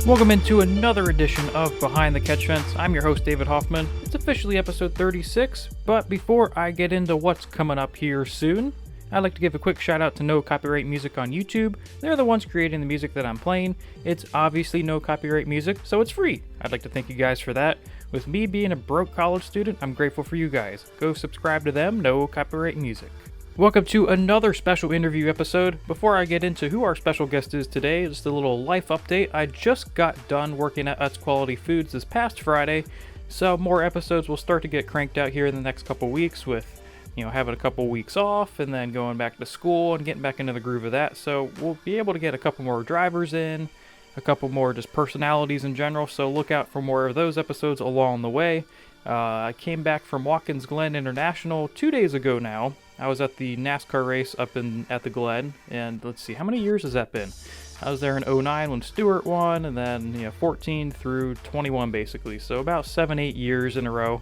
Welcome into another edition of Behind the Catch Fence. I'm your host, David Hoffman. It's officially episode 36, but before I get into what's coming up here soon, I'd like to give a quick shout out to No Copyright Music on YouTube. They're the ones creating the music that I'm playing. It's obviously no copyright music, so it's free. I'd like to thank you guys for that. With me being a broke college student, I'm grateful for you guys. Go subscribe to them, No Copyright Music. Welcome to another special interview episode. Before I get into who our special guest is today, just a little life update. I just got done working at Utz Quality Foods this past Friday, so more episodes will start to get cranked out here in the next couple weeks with, having a couple weeks off and then going back to school and getting back into the groove of that. So we'll be able to get a couple more drivers in, a couple more just personalities in general, so look out for more of those episodes along the way. I came back from Watkins Glen International 2 days ago now. I was at the NASCAR race up at the Glen, and let's see, how many years has that been? I was there in 09 when Stewart won, and then 14 through 21 basically, so about 7-8 years in a row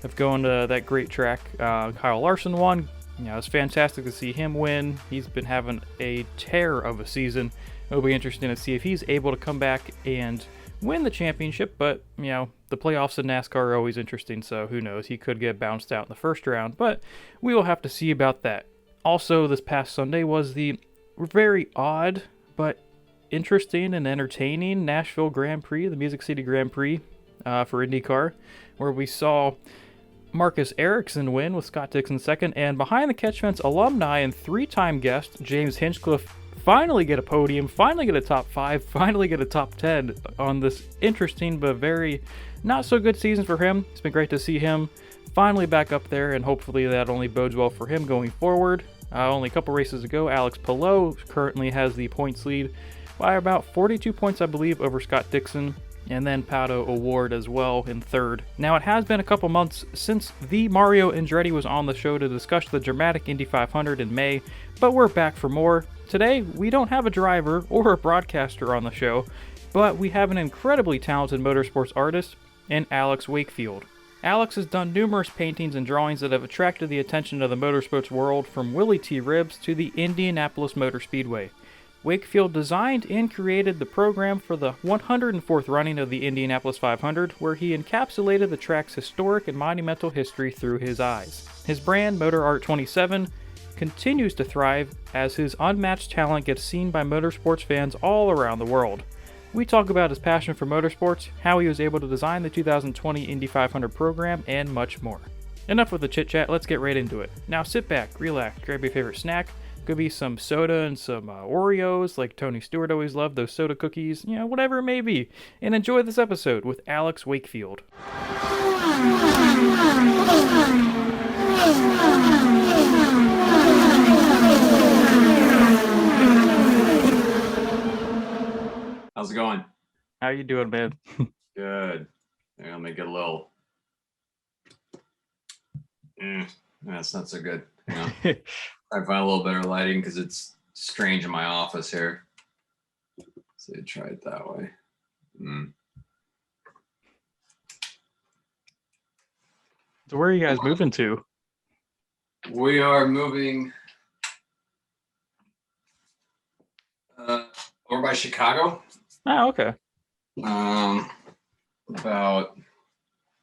of going to that great track. Kyle Larson won. It was fantastic to see him win. He's been having a tear of a season. It'll be interesting to see if he's able to come back and win the championship, but the playoffs in NASCAR are always interesting, so who knows, he could get bounced out in the first round, but we will have to see about that. Also, this past Sunday was the very odd but interesting and entertaining Nashville Grand Prix, the Music City Grand Prix for IndyCar, where we saw Marcus Ericsson win with Scott Dixon second, and Behind the Catch Fence alumni and three-time guest James Hinchcliffe finally get a podium, finally get a top 5, finally get a top 10 on this interesting but very not so good season for him. It's been great to see him finally back up there, and hopefully that only bodes well for him going forward. Only a couple races ago, Alex Palou currently has the points lead by about 42 points, I believe, over Scott Dixon, and then Pato O'Ward as well in third. Now, it has been a couple months since the Mario Andretti was on the show to discuss the dramatic Indy 500 in May, but we're back for more. Today, we don't have a driver or a broadcaster on the show, but we have an incredibly talented motorsports artist in Alex Wakefield. Alex has done numerous paintings and drawings that have attracted the attention of the motorsports world, from Willy T ribs to the Indianapolis Motor Speedway. Wakefield designed and created the program for the 104th running of the Indianapolis 500, where he encapsulated the track's historic and monumental history through his eyes. His brand, Motor Art 27, continues to thrive as his unmatched talent gets seen by motorsports fans all around the world. We talk about his passion for motorsports, how he was able to design the 2020 Indy 500 program, and much more. Enough with the chit chat, let's get right into it. Now sit back, relax, grab your favorite snack. Could be some soda and some Oreos, like Tony Stewart always loved, those soda cookies, whatever it may be. And enjoy this episode with Alex Wakefield. How's it going? How you doing, man? Good. Let me get a little. That's not so good. I find a little better lighting because it's strange in my office here. So try it that way. So where are you guys moving to? We are moving over by Chicago. Oh, okay. About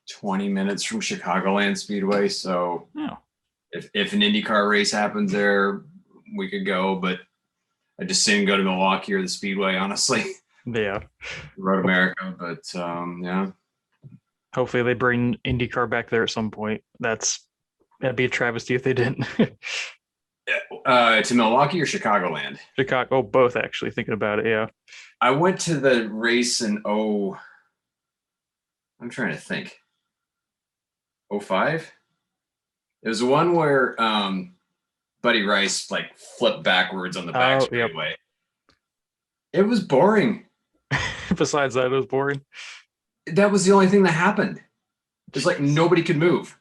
20 minutes from Chicagoland Speedway. So if an IndyCar race happens there, we could go, but I just didn't go to Milwaukee or the Speedway, honestly. Yeah. Road America, but yeah. Hopefully they bring IndyCar back there at some point. That'd be a travesty if they didn't. To Milwaukee or Chicagoland? Chicago, oh, both actually, thinking about it, yeah. I went to the race in I'm trying to think. 05? It was the one where Buddy Rice flipped backwards on the back straightaway. Yep. It was boring. Besides that, it was boring. That was the only thing that happened. It's like nobody could move.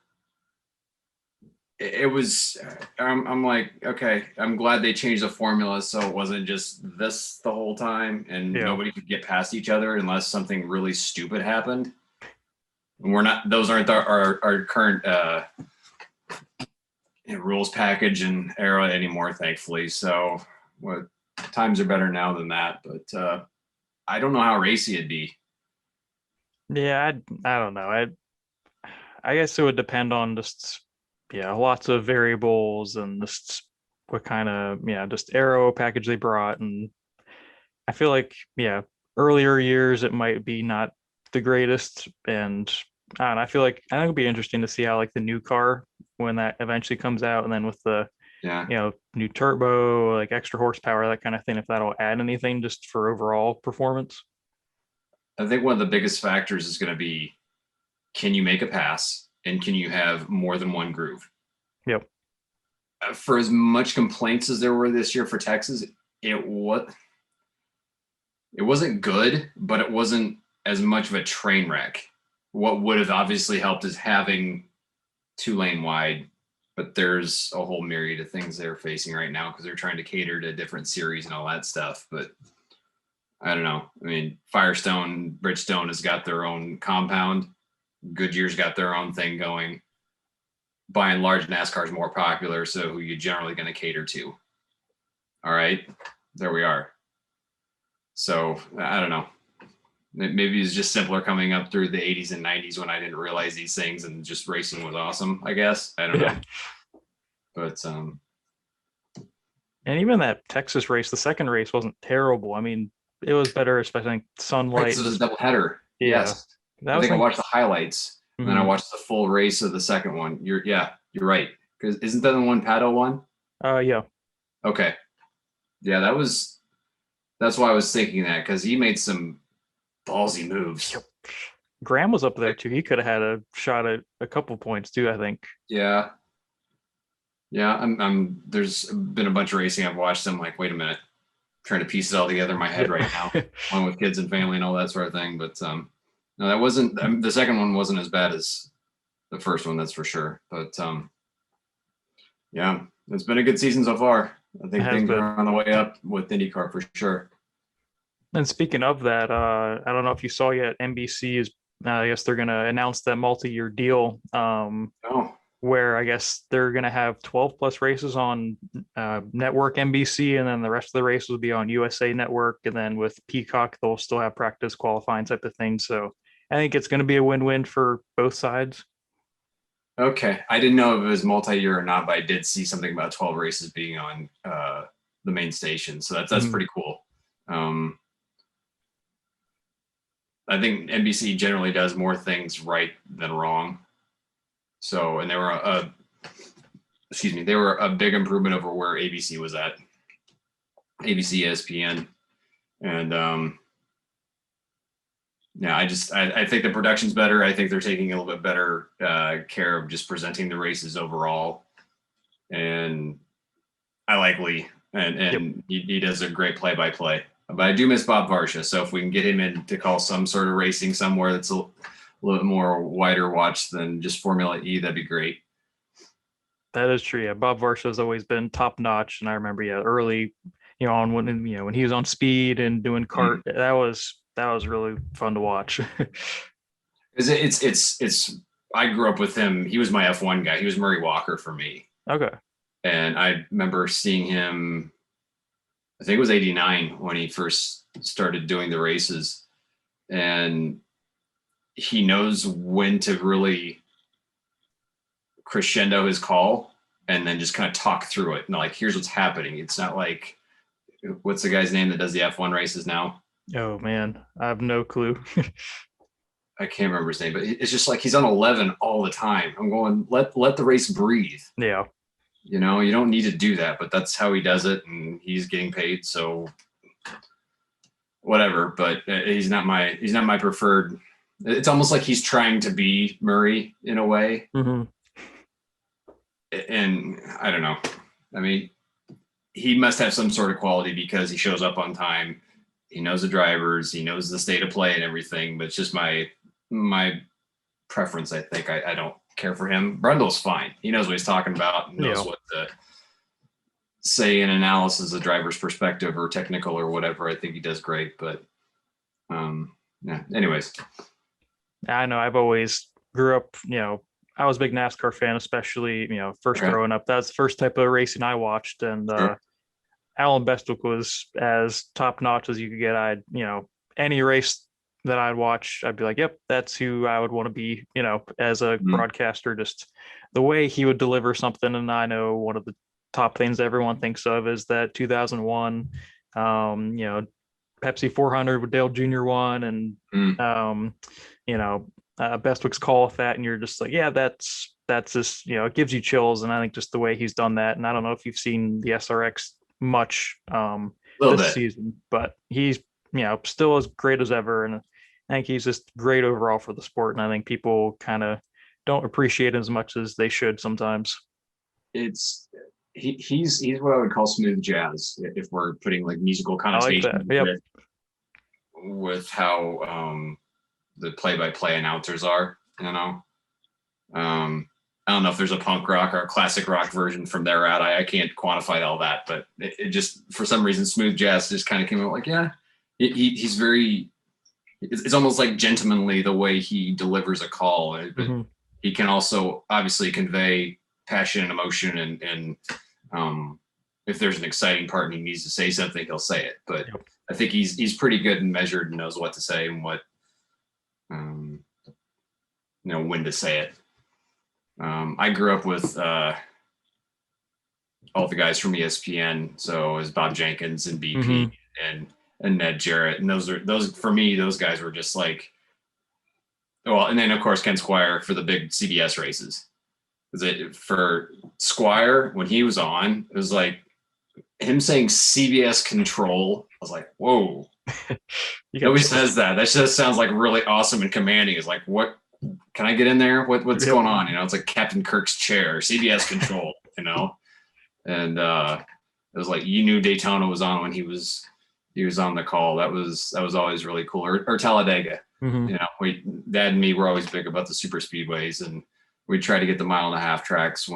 It was, I'm like, okay, I'm glad they changed the formula so it wasn't just this the whole time and nobody could get past each other unless something really stupid happened. And those aren't our current rules package and era anymore, thankfully. So times are better now than that. But I don't know how racy it'd be. Yeah, I don't know. I guess it would depend on just lots of variables and just what kind of just aero package they brought. And I feel like earlier years it might be not the greatest. And I don't know, I think it'd be interesting to see how like the new car when that eventually comes out, and then with the Yeah. new turbo, like extra horsepower, that kind of thing, if that'll add anything just for overall performance. I think one of the biggest factors is going to be, can you make a pass and can you have more than one groove? Yep. For as much complaints as there were this year for Texas, it wasn't good, but it wasn't as much of a train wreck. What would have obviously helped is having 2-lane wide, but there's a whole myriad of things they're facing right now because they're trying to cater to different series and all that stuff. But I don't know. I mean, Firestone, Bridgestone has got their own compound. Goodyear's got their own thing going. By and large, NASCAR is more popular, so who you're generally going to cater to. All right, there we are. So I don't know. Maybe it's just simpler coming up through the 80s and 90s when I didn't realize these things and just racing was awesome, I guess. I don't know. But and even that Texas race, the second race wasn't terrible. I mean, it was better, especially sunlight. Texas was a double header. Yeah. Yes. I think I watched the highlights and then I watched the full race of the second one. You're right. Because isn't that the one Pato won? Yeah. Okay. Yeah, that's why I was thinking that, because he made some ballsy moves. Yep. Graham was up there too. He could have had a shot at a couple points too, I think. Yeah. Yeah, I'm there's been a bunch of racing I've watched. I'm like, wait a minute, I'm trying to piece it all together in my head right now, along with kids and family and all that sort of thing. But no, that wasn't the second one wasn't as bad as the first one, that's for sure. But yeah, it's been a good season so far. I think things are on the way up with IndyCar for sure. And speaking of that, I don't know if you saw yet, NBC is, I guess they're going to announce that multi-year deal. Where I guess they're going to have 12 plus races on network NBC, and then the rest of the races will be on USA Network. And then with Peacock, they'll still have practice qualifying type of thing. So I think it's going to be a win-win for both sides. Okay. I didn't know if it was multi-year or not, but I did see something about 12 races being on the main station. So that's pretty cool. I think NBC generally does more things right than wrong. So, and they were a big improvement over where ABC was at. ABC, ESPN, and I think the production's better. I think they're taking a little bit better care of just presenting the races overall. And I like Lee, and he does a great play-by-play. But I do miss Bob Varsha, so if we can get him in to call some sort of racing somewhere that's a little bit more wider watch than just Formula E, that'd be great. That is true. Yeah, Bob Varsha has always been top notch, and I remember early, on when he was on Speed and doing kart, that was really fun to watch. It's I grew up with him. He was my F1 guy. He was Murray Walker for me. Okay. And I remember seeing him, I think it was 89 when he first started doing the races, and he knows when to really crescendo his call and then just kind of talk through it. And like, here's what's happening. It's not like, what's the guy's name that does the F1 races now? Oh man, I have no clue. I can't remember his name, but it's just like he's on 11 all the time. I'm going, let the race breathe. Yeah. You don't need to do that, but that's how he does it, and he's getting paid, so whatever. But he's not my preferred. It's almost like he's trying to be Murray in a way. Mm-hmm. And I don't know. I mean, he must have some sort of quality because he shows up on time. He knows the drivers. He knows the state of play and everything. But it's just my preference. I think I don't care for him. Brundle's fine. He knows what he's talking about. Knows what to say in analysis, a driver's perspective or technical or whatever. I think he does great. But yeah. Anyways, I know. I've always grew up. I was a big NASCAR fan, especially first growing up. That's the first type of racing I watched, and Alan Bestwick was as top notch as you could get. any race that I'd watch, I'd be like, yep, that's who I would want to be, as a Mhm. broadcaster, just the way he would deliver something. And I know one of the top things everyone thinks of is that 2001, Pepsi 400 with Dale Jr. won, and Mm. um, Bestwick's call with that, and you're just like, yeah, that's just it gives you chills, and I think just the way he's done that, and I don't know if you've seen the SRX much A little this bit. season, but he's still as great as ever, and I think he's just great overall for the sport, and I think people kind of don't appreciate him as much as they should sometimes. It's he's what I would call smooth jazz if we're putting like musical I like that. connotations Yep. with how the play-by-play announcers are. I don't know if there's a punk rock or a classic rock version from there out. I can't quantify all that, but it just for some reason smooth jazz just kind of came out like, yeah, he's very. It's almost like gentlemanly the way he delivers a call, but Mm-hmm. he can also obviously convey passion and emotion, and if there's an exciting part and he needs to say something, he'll say it. But Yep. I think he's pretty good and measured and knows what to say and what when to say it. I grew up with all the guys from ESPN, so it was Bob Jenkins and BP Mm-hmm. and Ned Jarrett, and those for me, those guys were just like, well, and then of course Ken Squire for the big CBS races. For Squire when he was on, it was like him saying CBS control. I was like, whoa. Nobody says that. That just sounds like really awesome and commanding. It's like, what can I get in there? What's going on? It's like Captain Kirk's chair, CBS control, and it was like you knew Daytona was on when he was on the call. That was always really cool. Or Talladega. Mm-hmm. Dad and me were always big about the super speedways, and we'd try to get the 1.5 tracks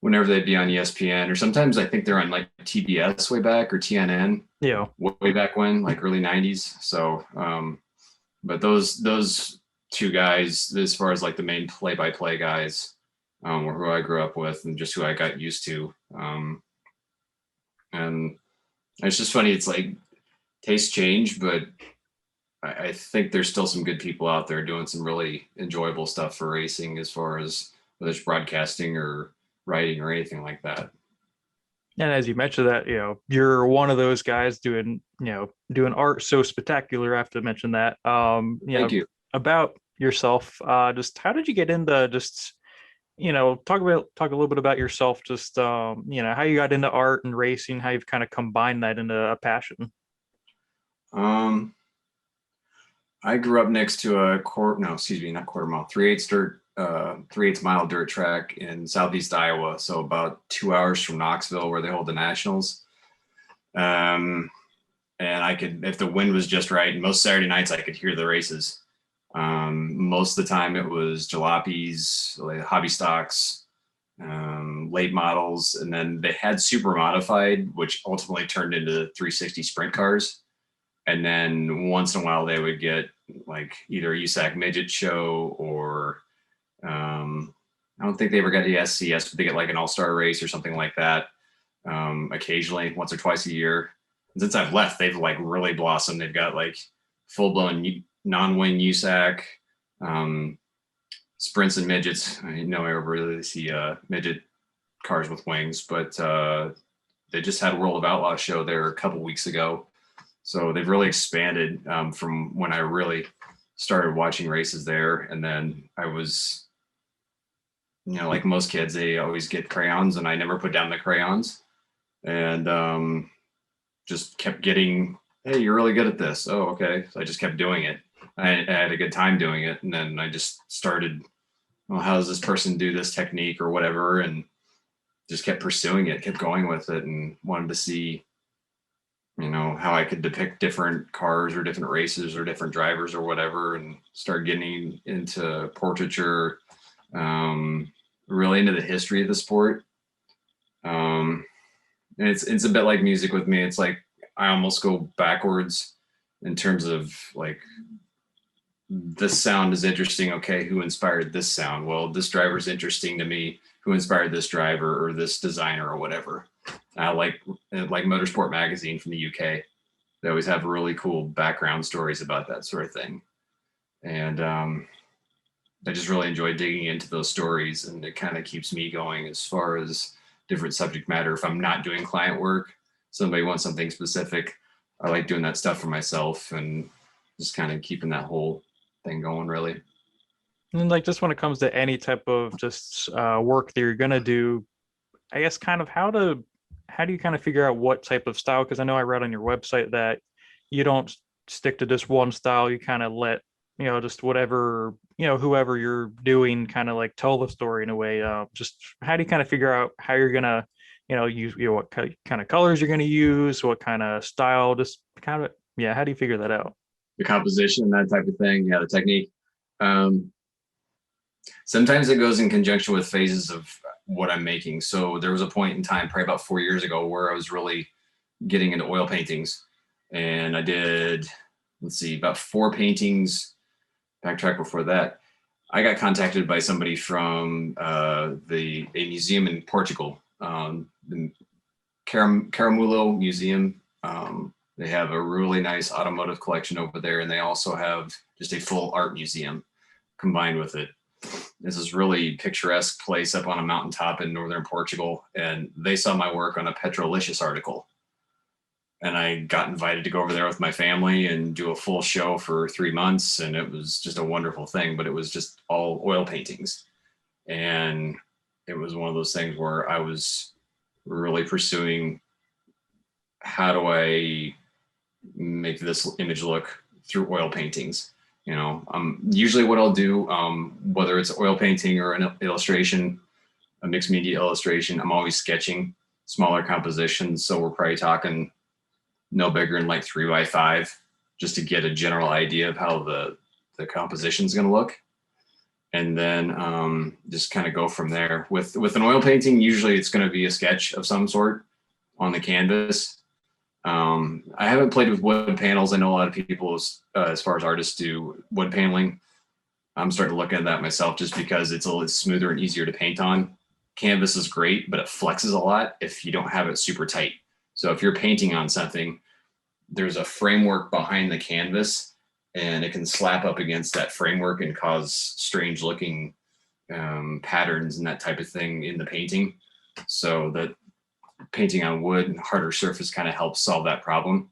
whenever they'd be on ESPN, or sometimes I think they're on like TBS way back or TNN. Yeah. Way back when, like early 90s. So, but those two guys, as far as like the main play-by-play guys, were who I grew up with and just who I got used to. And it's just funny. It's like tastes change, but I think there's still some good people out there doing some really enjoyable stuff for racing, as far as whether it's broadcasting or writing or anything like that. And as you mentioned that, you're one of those guys doing art so spectacular. I have to mention that. Thank you. About yourself. Just how did you get into just, talk a little bit about yourself, just how you got into art and racing, how you've kind of combined that into a passion. I grew up next to a not quarter mile, 3/8 mile dirt track in southeast Iowa. So about 2 hours from Knoxville, where they hold the nationals. And I could, if the wind was just right, most Saturday nights I could hear the races. Most of the time it was jalopies, like hobby stocks, late models, and then they had super modified, which ultimately turned into 360 sprint cars. And then once in a while they would get like either a USAC midget show, or I don't think they ever got the SCS, but they get like an all-star race or something like that. Occasionally, once or twice a year. And since I've left, they've like really blossomed. They've got like full-blown non-wing USAC, sprints and midgets. I never really see midget cars with wings, but they just had a World of Outlaws show there a couple weeks ago. So they've really expanded from when I really started watching races there. And then I was, like most kids, they always get crayons, and I never put down the crayons, and just kept getting, hey, you're really good at this. Oh, okay. So I just kept doing it. I had a good time doing it. And then I just started, well, how does this person do this technique or whatever? And just kept pursuing it, kept going with it, and wanted to see, how I could depict different cars or different races or different drivers or whatever, and start getting into portraiture, really into the history of the sport. And it's a bit like music with me. It's like I almost go backwards in terms of like, this sound is interesting. Okay, who inspired this sound? Well, this driver's interesting to me. Who inspired this driver or this designer or whatever? I like Motorsport magazine from the UK. They always have really cool background stories about that sort of thing. And I just really enjoy digging into those stories, and it kind of keeps me going as far as different subject matter. If I'm not doing client work, somebody wants something specific, I like doing that stuff for myself and just kind of keeping that whole thing going, really. And like just when it comes to any type of just work that you're gonna do, I guess kind of how do you kind of figure out what type of style? Because I know I read on your website that you don't stick to just one style. You kind of let, just whatever, whoever you're doing kind of like tell the story in a way. Just how do you kind of figure out how you're gonna, use, what kind of colors you're gonna use, what kind of style, just kind of, yeah, how do you figure that out? The composition, that type of thing. Yeah, the technique. Um, Sometimes it goes in conjunction with phases of what I'm making. So there was a point in time, probably about 4 years ago, where I was really getting into oil paintings. And I did, let's see, about 4 paintings. Backtrack before that. I got contacted by somebody from a museum in Portugal, the Caramulo Museum. They have a really nice automotive collection over there, and they also have just a full art museum combined with it. This is really picturesque place up on a mountaintop in northern Portugal, and they saw my work on a Petrolicious article. And I got invited to go over there with my family and do a full show for 3 months, and it was just a wonderful thing. But it was just all oil paintings, and it was one of those things where I was really pursuing, how do I make this image look through oil paintings? Usually what I'll do, whether it's oil painting or an illustration, a mixed media illustration, I'm always sketching smaller compositions. So we're probably talking no bigger than like 3x5, just to get a general idea of how the composition is going to look. And then just kind of go from there. With an oil painting, usually it's going to be a sketch of some sort on the canvas. I haven't played with wood panels. I know a lot of people, as far as artists, do wood paneling. I'm starting to look at that myself, just because it's a little smoother and easier to paint on. Canvas is great, but it flexes a lot if you don't have it super tight. So if you're painting on something, there's a framework behind the canvas, and it can slap up against that framework and cause strange looking patterns and that type of thing in the painting. So that painting on wood, harder surface, kind of helps solve that problem.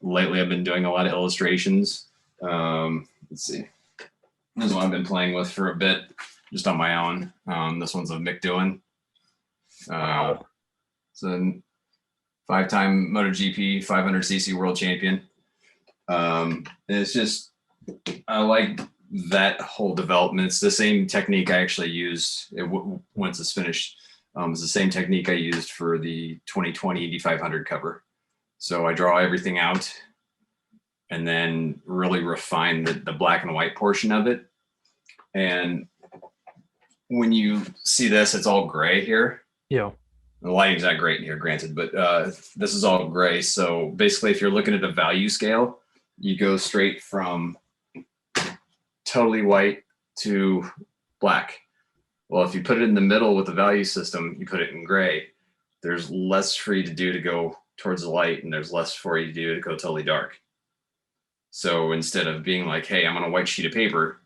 Lately, I've been doing a lot of illustrations. Let's see. This is one I've been playing with for a bit, just on my own. This one's of Mick Doohan. Wow. It's a 5-time MotoGP 500cc world champion. It's just, I like that whole development. It's the same technique I actually used once it's finished. It's the same technique I used for the 2020 Indy 500 cover. So I draw everything out and then really refine the black and white portion of it. And when you see this, it's all gray here. Yeah. The lighting's not great in here, granted, but this is all gray. So basically, if you're looking at a value scale, you go straight from totally white to black. Well, if you put it in the middle with the value system, you put it in gray, there's less for you to do to go towards the light, and there's less for you to do to go totally dark. So instead of being like, hey, I'm on a white sheet of paper,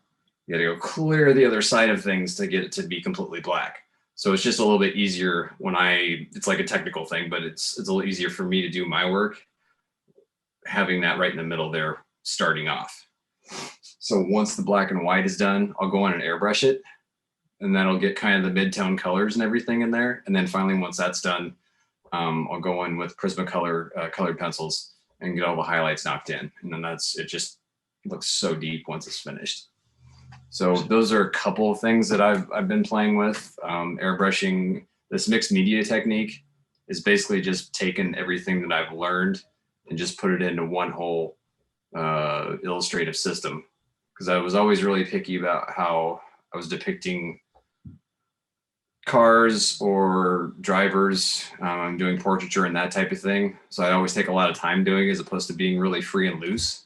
you got to go clear the other side of things to get it to be completely black. So it's just a little bit easier it's like a technical thing, but it's a little easier for me to do my work, having that right in the middle there starting off. So once the black and white is done, I'll go on and airbrush it, and that'll get kind of the mid-tone colors and everything in there. And then finally, once that's done, I'll go in with Prismacolor colored pencils and get all the highlights knocked in. And then it just looks so deep once it's finished. So those are a couple of things that I've been playing with. Airbrushing, this mixed media technique is basically just taking everything that I've learned and just put it into one whole illustrative system. Because I was always really picky about how I was depicting cars or drivers. I'm doing portraiture and that type of thing. So I always take a lot of time doing it, as opposed to being really free and loose.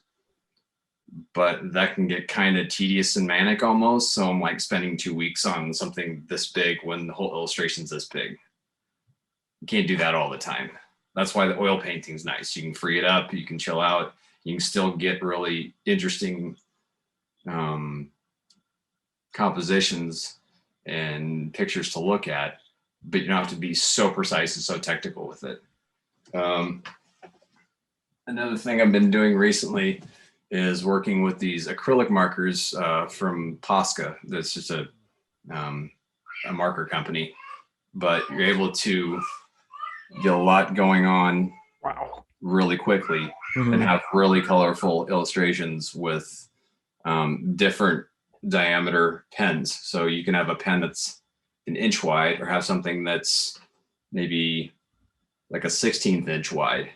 But that can get kind of tedious and manic almost. So I'm like spending 2 weeks on something this big when the whole illustration's this big. You can't do that all the time. that's why the oil painting's nice. You can free it up, you can chill out, you can still get really interesting compositions and pictures to look at, but you don't have to be so precise and so technical with it. Another thing I've been doing recently is working with these acrylic markers from Posca. That's just a marker company, but you're able to get a lot going on really quickly and have really colorful illustrations with different diameter pens. So you can have a pen that's an inch wide or have something that's maybe like a 16th inch wide.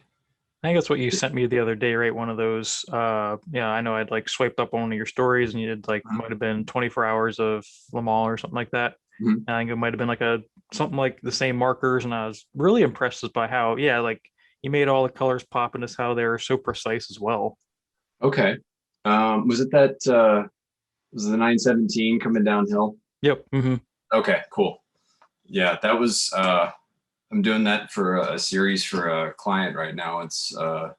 I think that's what you sent me the other day, right? One of those. Yeah, I know I'd like swiped up on one of your stories and you did like might have been 24 hours of Le Mans or something like that. And I think it might have been like something like the same markers, and I was really impressed by how, yeah, like you made all the colors pop and just how they're so precise as well. Okay. Was it that was the 917 coming downhill? Yep. Okay, cool. Yeah, that was I'm doing that for a series for a client right now. It's I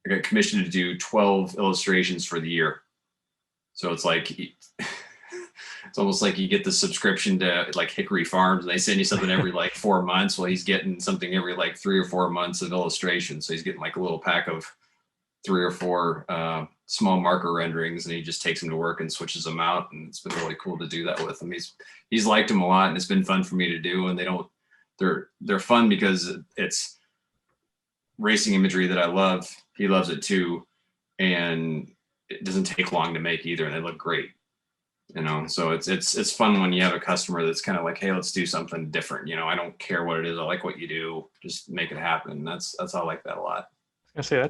got commissioned to do 12 illustrations for the year. So it's like it's almost like you get the subscription to like Hickory Farms. They send you something every like 4 months. Well, he's getting something every like 3 or 4 months of illustration. So he's getting like a little pack of 3 or 4 small marker renderings, and he just takes them to work and switches them out. And it's been really cool to do that with him. He's liked them a lot, and it's been fun for me to do. And they're fun because it's racing imagery that I love. He loves it too, and it doesn't take long to make either, and they look great. So it's fun when you have a customer that's kind of like, hey, let's do something different. I don't care what it is. I like what you do. Just make it happen. That's how I like that a lot. I say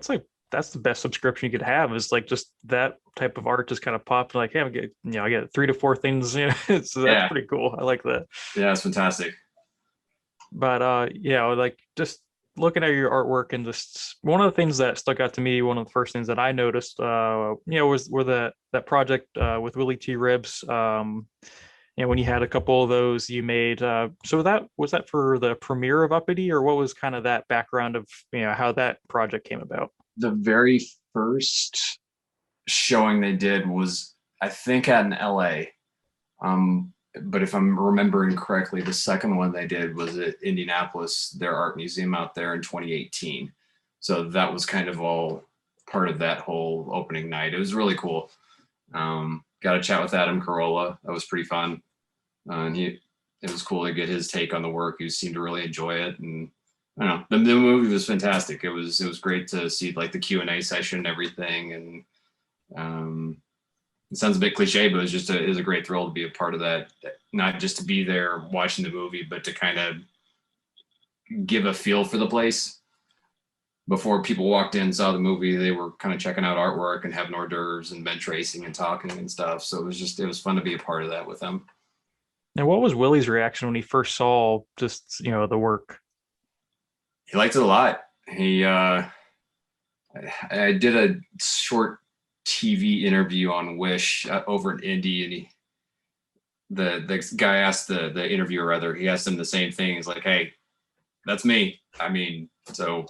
that's the best subscription you could have, is like just that type of art just kind of popped like, hey, I get 3 to 4 things. So that's pretty cool. I like that. Yeah, it's fantastic. But like just looking at your artwork, and just one of the things that stuck out to me, one of the first things that I noticed, were that project with Willy T ribs. When you had a couple of those you made. So that was that for the premiere of Uppity, or what was kind of that background of how that project came about? The very first showing they did was, I think, out in LA. But if I'm remembering correctly, the second one they did was at Indianapolis, their art museum out there, in 2018. So that was kind of all part of that whole opening night. It was really cool. Got to chat with Adam Carolla. That was pretty fun. And it was cool to get his take on the work. He seemed to really enjoy it. And I don't know, the movie was fantastic. It was great to see like the Q&A session and everything. And it sounds a bit cliche, but it was a great thrill to be a part of that. Not just to be there watching the movie, but to kind of give a feel for the place. Before people walked in and saw the movie, they were kind of checking out artwork and having hors d'oeuvres and bench racing and talking and stuff. So it was fun to be a part of that with them. And what was Willy's reaction when he first saw just, the work? He liked it a lot. I did a short TV interview on Wish over in Indy, and the guy asked the interviewer, rather, he asked him the same thing. He's like, hey, that's me. I mean, so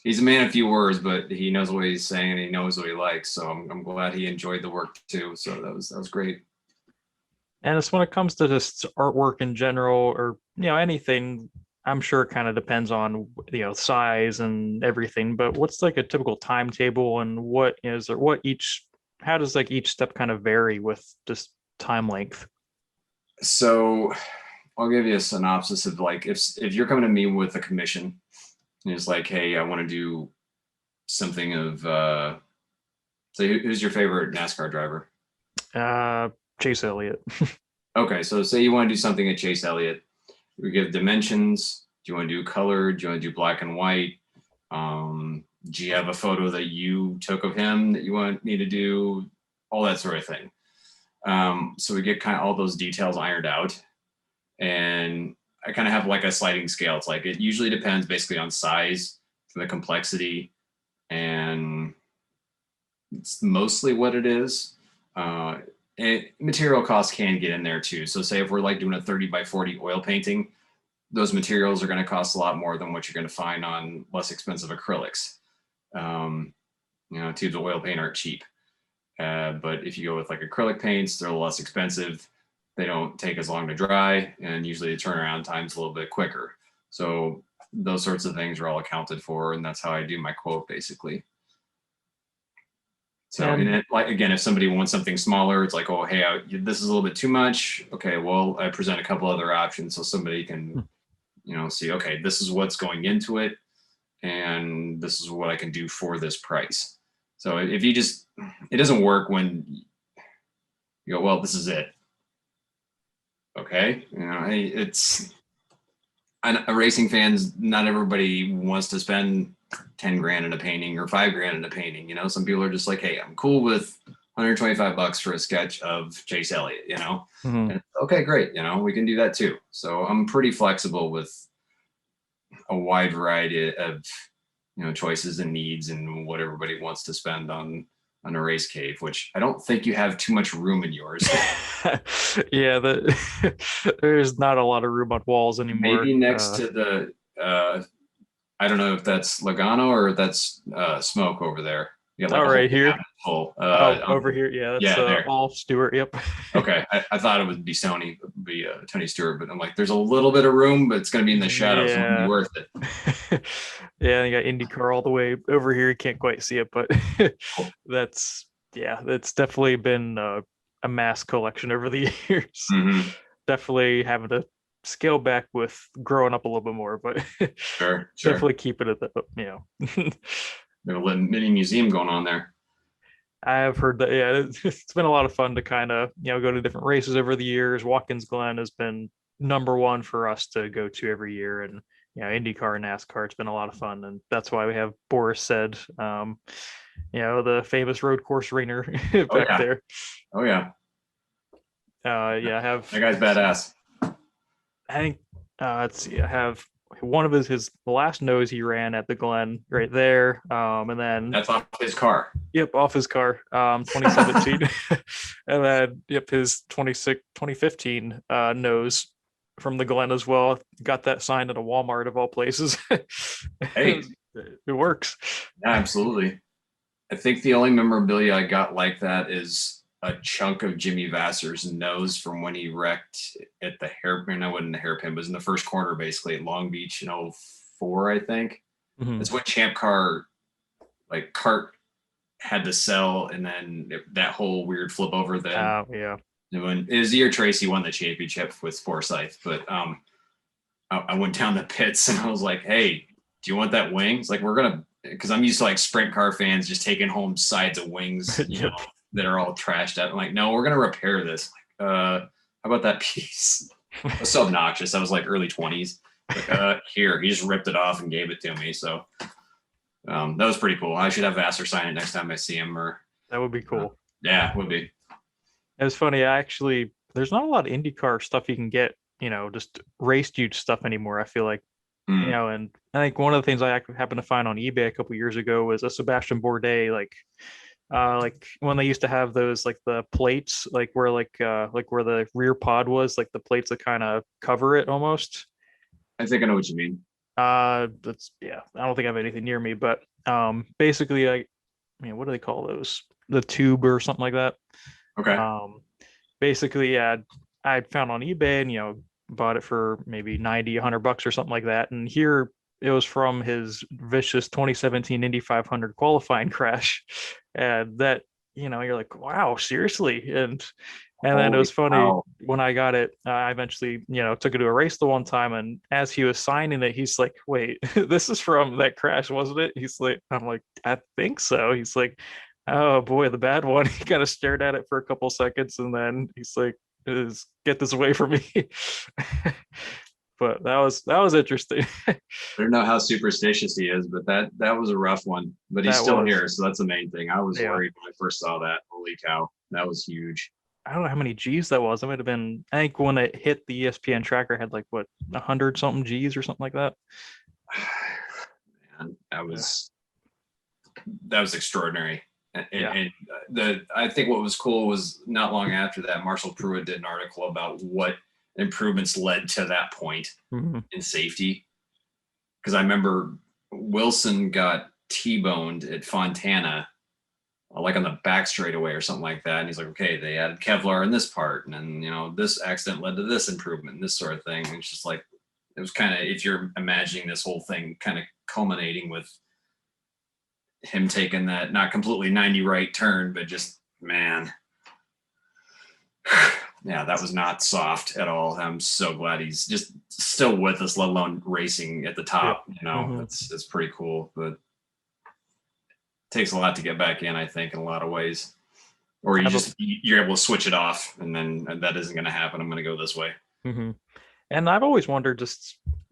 he's a man of few words, but he knows what he's saying and he knows what he likes. So I'm glad he enjoyed the work too. So that was great. And it's when it comes to just artwork in general, or anything, I'm sure it kind of depends on size and everything. But what's like a typical timetable, and how does like each step kind of vary with just time length? So I'll give you a synopsis of like if you're coming to me with a commission and it's like, hey, I want to do something of say, who's your favorite NASCAR driver? Chase Elliott. Okay, so say you want to do something at Chase Elliott. We give dimensions. Do you want to do color? Do you want to do black and white? Do you have a photo that you took of him that you want me to do? All that sort of thing. So we get kind of all those details ironed out. And I kind of have like a sliding scale. It's like, it usually depends basically on size, the complexity, and it's mostly what it is. Material costs can get in there too. So say if we're like doing a 30 by 40 oil painting, those materials are going to cost a lot more than what you're going to find on less expensive acrylics. Tubes of oil paint aren't cheap. But if you go with like acrylic paints, they're a little less expensive. They don't take as long to dry, and usually the turnaround time's a little bit quicker. So those sorts of things are all accounted for, and that's how I do my quote basically. So, and it, like, again, if somebody wants something smaller, it's like, oh, hey, this is a little bit too much. Okay, well, I present a couple other options so somebody can, see, okay, this is what's going into it, and this is what I can do for this price. So if you it doesn't work when you go, well, this is it. Okay, it's a racing fans. Not everybody wants to spend 10 grand in a painting or $5,000 in a painting. Some people are just like, hey, I'm cool with $125 for a sketch of Chase Elliott. And, okay, great. We can do that too. So I'm pretty flexible with a wide variety of choices and needs and what everybody wants to spend on a race cave, which I don't think you have too much room in yours. Yeah, there's not a lot of room on walls anymore. Maybe next to the I don't know if that's Logano or that's Smoke over there. Right here. Full, over here. Yeah, that's all Stewart. Yep. Okay, I thought it would be Tony Stewart, but I'm like, there's a little bit of room, but it's going to be in the shadows. So it'll be worth it. Yeah, you got IndyCar all the way over here. You can't quite see it, but that's definitely been a mass collection over the years. Mm-hmm. Definitely having to scale back with growing up a little bit more, but sure. Definitely keep it at the There's a little mini museum going on there. I have heard that. Yeah, it's been a lot of fun to kind of go to different races over the years. Watkins Glen has been number one for us to go to every year, and IndyCar and NASCAR. It's been a lot of fun, and that's why we have Boris Said, the famous road course rainer back there. Oh yeah. I have that guy's badass. I think let's see. I have one of his last nose he ran at the Glen right there, and then that's off his car. Yep, off his car, 2017, and then his 2015 nose from the Glen as well. Got that signed at a Walmart of all places. Hey, it works. Yeah, absolutely. I think the only memorabilia I got like that is a chunk of Jimmy Vassar's nose from when he wrecked at the hairpin. I wasn't the hairpin, but it was in the first corner, basically at Long Beach in 2004, I think. Mm-hmm. That's when Champ Car, like Cart, had to sell, and then that whole weird flip over. Then, when it was the year Tracy won the championship with Forsyth, but I went down the pits and I was like, "Hey, do you want that wing?" It's like, we're gonna, because I'm used to like sprint car fans just taking home sides of wings, that are all trashed out. I'm like, no, we're gonna repair this. Like, how about that piece? It was so obnoxious. I was like early 20s. Like, here, he just ripped it off and gave it to me. So that was pretty cool. I should have Vassar sign it next time I see him. Or that would be cool. Yeah, it would be. It was funny. There's not a lot of IndyCar stuff you can get, just race huge stuff anymore. I feel like, and I think one of the things I happened to find on eBay a couple years ago was a Sebastian Bourdais, like when they used to have those, like the plates, like where where the rear pod was, like the plates that kind of cover it almost. I think I know what you mean. That's I don't think I have anything near me, but basically, what do they call those? The tube or something like that. Okay. Basically, I found on eBay and bought it for maybe $90-$100 or something like that, and here it was from his vicious 2017 Indy 500 qualifying crash. And that, you're like, wow, seriously. And then it was funny when I got it, I eventually, took it to a race the one time. And as he was signing it, he's like, wait, this is from that crash, wasn't it? He's like, I'm like, I think so. He's like, oh boy, the bad one. He kind of stared at it for a couple seconds. And then he's like, get this away from me. But that was interesting. I don't know how superstitious he is, but that was a rough one. But he's still here, so that's the main thing. I was worried when I first saw that. Holy cow, that was huge. I don't know how many G's that was. It might have been, I think when it hit the ESPN tracker, had like 100 something G's or something like that. Man, that was extraordinary. And I think what was cool was not long after that, Marshall Pruitt did an article about what improvements led to that point Mm-hmm. in safety. Because I remember Wilson got T-boned at Fontana, like on the back straightaway or something like that. And he's like, okay, they added Kevlar in this part. And then, this accident led to this improvement, this sort of thing. And it's just like, it was kind of, if you're imagining this whole thing kind of culminating with him taking that not completely 90 right turn, but just, man, yeah, that was not soft at all. I'm so glad he's just still with us, let alone racing at the top. Mm-hmm. It's pretty cool, but it takes a lot to get back in, I think, in a lot of ways. Or you're able to switch it off, and then that isn't going to happen. I'm going to go this way. Mm-hmm. And I've always wondered,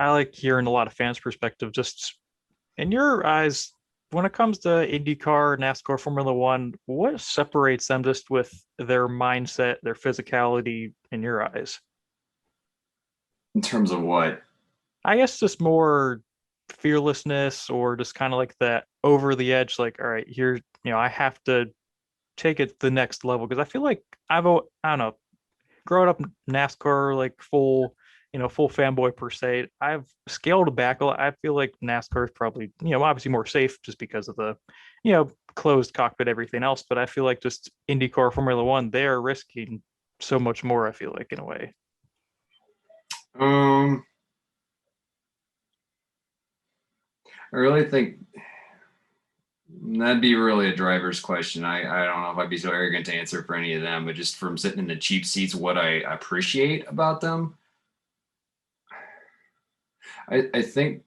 I like hearing a lot of fans' perspective, just in your eyes, when it comes to IndyCar, NASCAR, Formula One, what separates them just with their mindset, their physicality in your eyes? In terms of what? I guess just more fearlessness, or just kind of like that over the edge, like, all right, here, I have to take it to the next level. Because I feel like I don't know, growing up NASCAR, like full fanboy per se, I've scaled back a lot. I feel like NASCAR is probably, obviously more safe just because of the, closed cockpit, everything else. But I feel like just IndyCar, Formula One, they are risking so much more, I feel like, in a way. I really think that'd be really a driver's question. I don't know if I'd be so arrogant to answer for any of them, but just from sitting in the cheap seats, what I appreciate about them, I think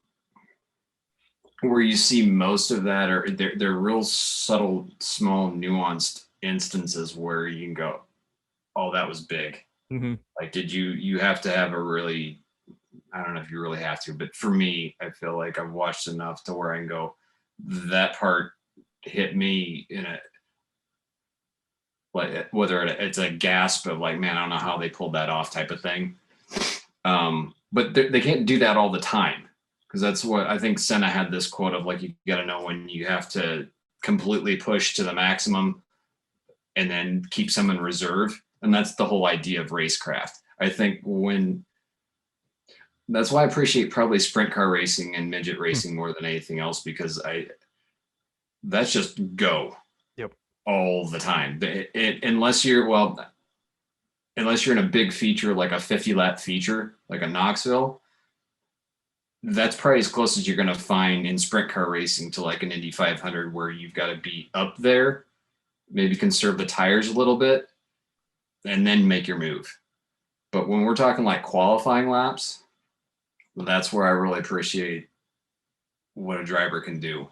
where you see most of that are they're real subtle, small, nuanced instances where you can go, oh, that was big. Mm-hmm. Like, did you have to have a really, I don't know if you really have to, but for me, I feel like I've watched enough to where I can go, that part hit me in a, like, whether it's a gasp of like, man, I don't know how they pulled that off type of thing. But they can't do that all the time, because that's what I think Senna had this quote of, like, you got to know when you have to completely push to the maximum and then keep some in reserve. And that's the whole idea of racecraft. I think that's why I appreciate probably sprint car racing and midget racing more than anything else, because that's just go. Yep. All the time. Unless you're in a big feature, like a 50 lap feature, like a Knoxville, that's probably as close as you're going to find in sprint car racing to like an Indy 500, where you've got to be up there, maybe conserve the tires a little bit, and then make your move. But when we're talking like qualifying laps, that's where I really appreciate what a driver can do.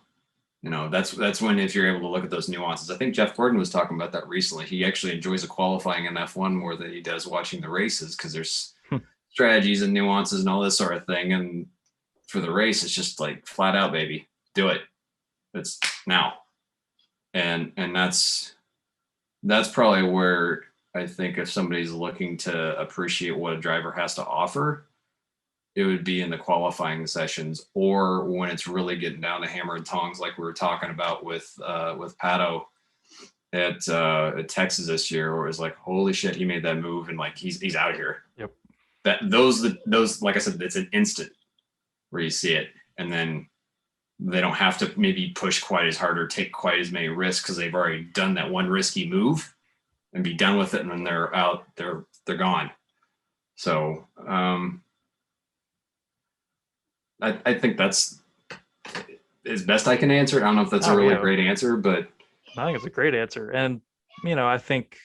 That's when, if you're able to look at those nuances. I think Jeff Gordon was talking about that recently. He actually enjoys the qualifying in F1 more than he does watching the races, because there's strategies and nuances and all this sort of thing. And for the race, it's just like flat out, baby, do it. It's now. And that's probably where I think if somebody's looking to appreciate what a driver has to offer, it would be in the qualifying sessions, or when it's really getting down to hammer and tongs, like we were talking about with Pato at Texas this year, where it was like, holy shit, he made that move, and like he's out here. Yep. Those, like I said, it's an instant where you see it, and then they don't have to maybe push quite as hard or take quite as many risks, because they've already done that one risky move and be done with it, and then they're out, they're gone. So I think that's as best I can answer it. I don't know if that's a really great answer, but I think it's a great answer. And, I think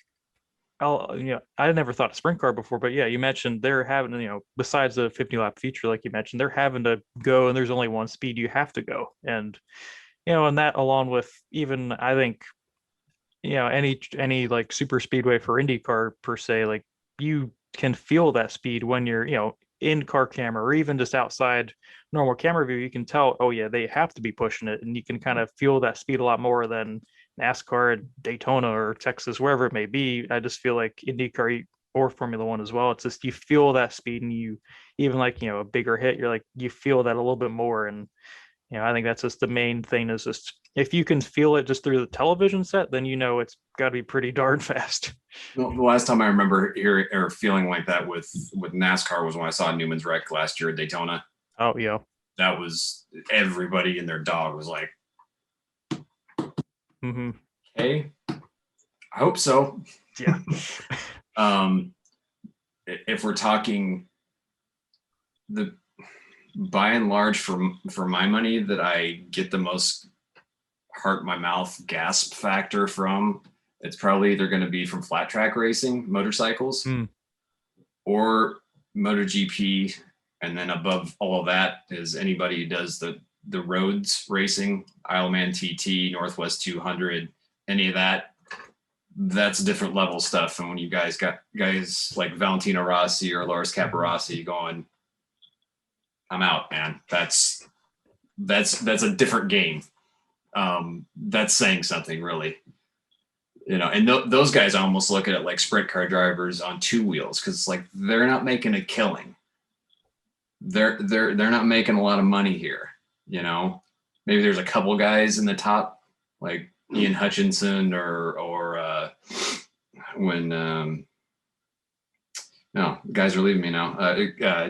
I never thought of sprint car before, but yeah, you mentioned they're having, besides the 50 lap feature, like you mentioned, they're having to go, and there's only one speed you have to go. And, and that, along with even, I think, any like super speedway for IndyCar per se, like you can feel that speed when you're, in car camera, or even just outside normal camera view. You can tell, oh yeah, they have to be pushing it, and you can kind of feel that speed a lot more than NASCAR at Daytona or Texas, wherever it may be. I just feel like IndyCar or Formula One as well, it's just you feel that speed, and you even like, a bigger hit, you're like, you feel that a little bit more. And I think that's just the main thing is just if you can feel it just through the television set, then it's got to be pretty darn fast. Well, the last time I remember hearing or feeling like that with NASCAR was when I saw Newman's wreck last year at Daytona. Oh yeah, that was everybody and their dog was like, "Hey, I hope so." Yeah. If we're talking by and large for my money that I get the most heart my mouth gasp factor from, it's probably either going to be from flat track racing, motorcycles, or MotoGP, and then above all of that is anybody who does the roads racing, Isleman TT, Northwest 200, any of that. That's different level stuff. And when you guys got guys like Valentino Rossi or Loris Capirossi going, I'm out, man. That's a different game. That's saying something, really. And those guys almost look at it like sprint car drivers on two wheels, because it's like they're not making a killing. They're not making a lot of money here. Maybe there's a couple guys in the top, like Ian Hutchinson or when no, guys are leaving me now.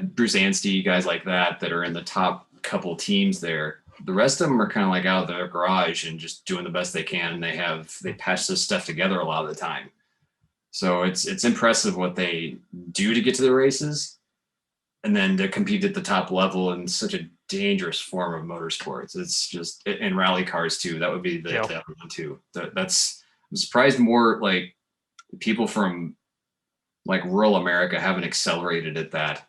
Bruce Anstey, guys like that are in the top couple teams there. The rest of them are kind of like out of their garage and just doing the best they can. And they patch this stuff together a lot of the time. So it's impressive what they do to get to the races, and then to compete at the top level in such a dangerous form of motorsports. It's just, in rally cars too. That would be the other one too. I'm surprised more like people from like rural America haven't accelerated at that,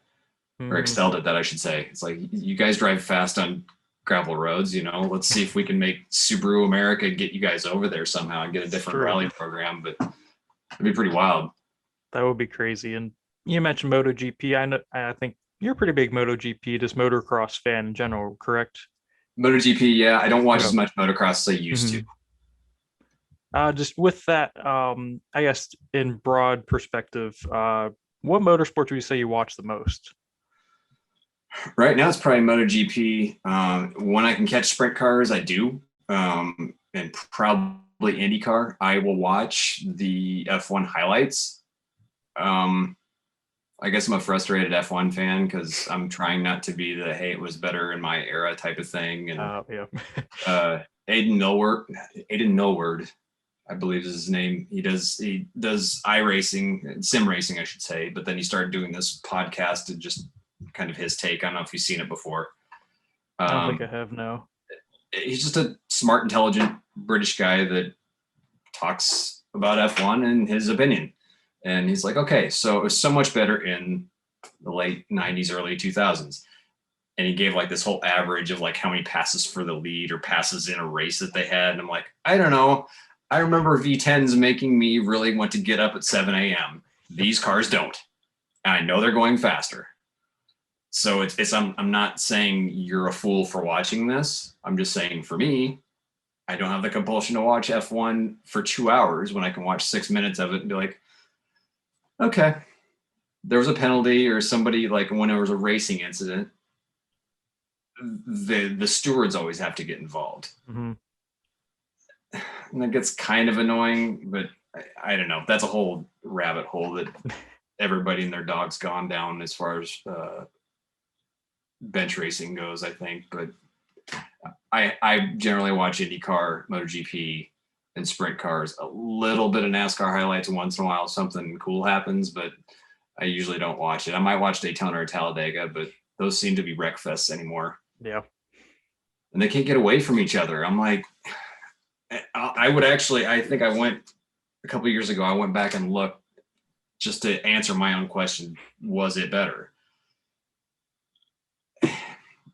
or excelled at that, I should say. It's like, you guys drive fast on gravel roads, let's see if we can make Subaru America get you guys over there somehow and get a different rally program. But it'd be pretty wild. That would be crazy. And you mentioned MotoGP. I think you're a pretty big MotoGP, just motocross fan in general, correct? MotoGP, yeah. I don't watch as much motocross as I used to. Just with that, I guess in broad perspective, what motorsports would you say you watch the most? Right now, it's probably MotoGP. When I can catch sprint cars, I do, and probably IndyCar. I will watch the F1 highlights. I guess I'm a frustrated F1 fan because I'm trying not to be the "hey, it was better in my era" type of thing. And Aiden Millward, I believe is his name. He does iRacing, sim racing, I should say. But then he started doing this podcast and just kind of his take. I don't know if you've seen it before. I don't think I have, no. He's just a smart, intelligent British guy that talks about F1 and his opinion. And he's like, okay, so it was so much better in the late 90s, early 2000s. And he gave like this whole average of like how many passes for the lead or passes in a race that they had. And I'm like, I don't know. I remember V10s making me really want to get up at 7 a.m. These cars don't. And I know they're going faster. So I'm not saying you're a fool for watching this. I'm just saying, for me, I don't have the compulsion to watch F1 for 2 hours when I can watch 6 minutes of it and be like, okay, there was a penalty, or somebody, like when there was a racing incident, the stewards always have to get involved. And that gets kind of annoying, but I don't know. That's a whole rabbit hole that everybody and their dog's gone down as far as bench racing goes, I think. But I generally watch IndyCar, MotoGP, and sprint cars, a little bit of NASCAR highlights once in a while. Something cool happens, but I usually don't watch it. I might watch Daytona or Talladega, but those seem to be wreck fests anymore. Yeah. And they can't get away from each other. I'm like, I think I went a couple of years ago, I went back and looked just to answer my own question. Was it better?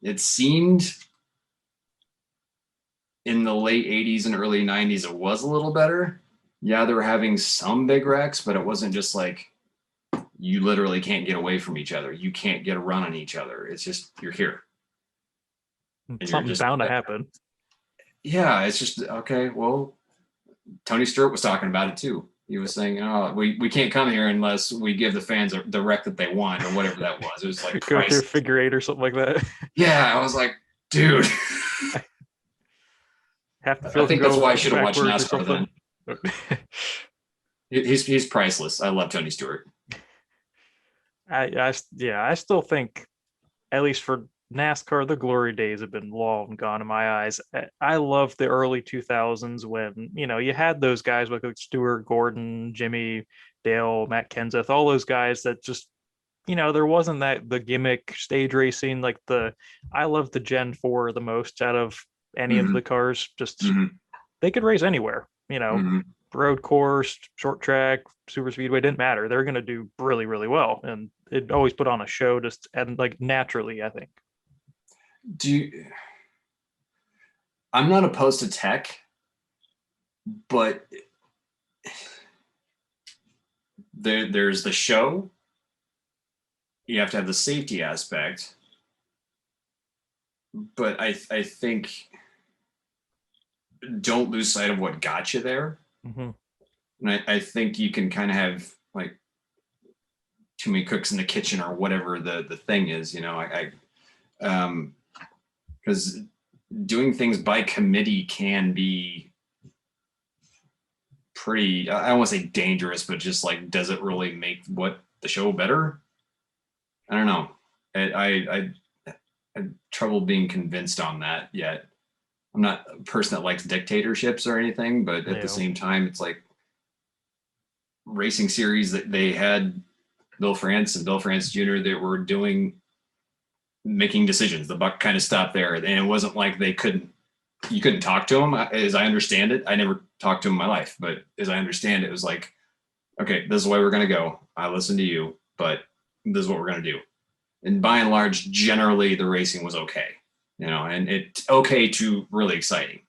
It seemed in the late 80s and early 90s, it was a little better. Yeah, they were having some big wrecks, but it wasn't just like you literally can't get away from each other. You can't get a run on each other. It's just, you're here. Something's bound to happen. Yeah, it's just, okay, well, Tony Stewart was talking about it too. He was saying, oh, we can't come here unless we give the fans the wreck that they want, or whatever that was. It was like go through figure eight or something like that. Yeah, I was like, dude. Half the I field can think that's go why I should have watched backwards or NASCAR something. then. He's priceless. I love Tony Stewart. I still think, at least for NASCAR, the glory days have been long gone in my eyes. I love the early 2000s when, you had those guys like Stewart, Gordon, Jimmy, Dale, Matt Kenseth, all those guys that just, there wasn't the gimmick stage racing. I love the Gen 4 the most out of any of Mm-hmm. the cars. Just, Mm-hmm. they could race anywhere, Mm-hmm. road course, short track, super speedway, didn't matter. They're going to do really, really well. And it always put on a show just and naturally, I think. I'm not opposed to tech, but there's the show. You have to have the safety aspect, but I think don't lose sight of what got you there. Mm-hmm. And I think you can kind of have like too many cooks in the kitchen or whatever the thing is, because doing things by committee can be pretty, I don't want to say dangerous, but just like, does it really make what the show better? I don't know. I had trouble being convinced on that yet. I'm not a person that likes dictatorships or anything, but at the same time, it's like racing series that they had Bill France and Bill France Jr. that were making decisions. The buck kind of stopped there, and it wasn't like you couldn't talk to them. As I understand it, I never talked to him in my life, but as I understand it, it was like, okay, this is the way we're going to go. I listen to you, but this is what we're going to do. And by and large, generally the racing was okay, and it's okay to really exciting.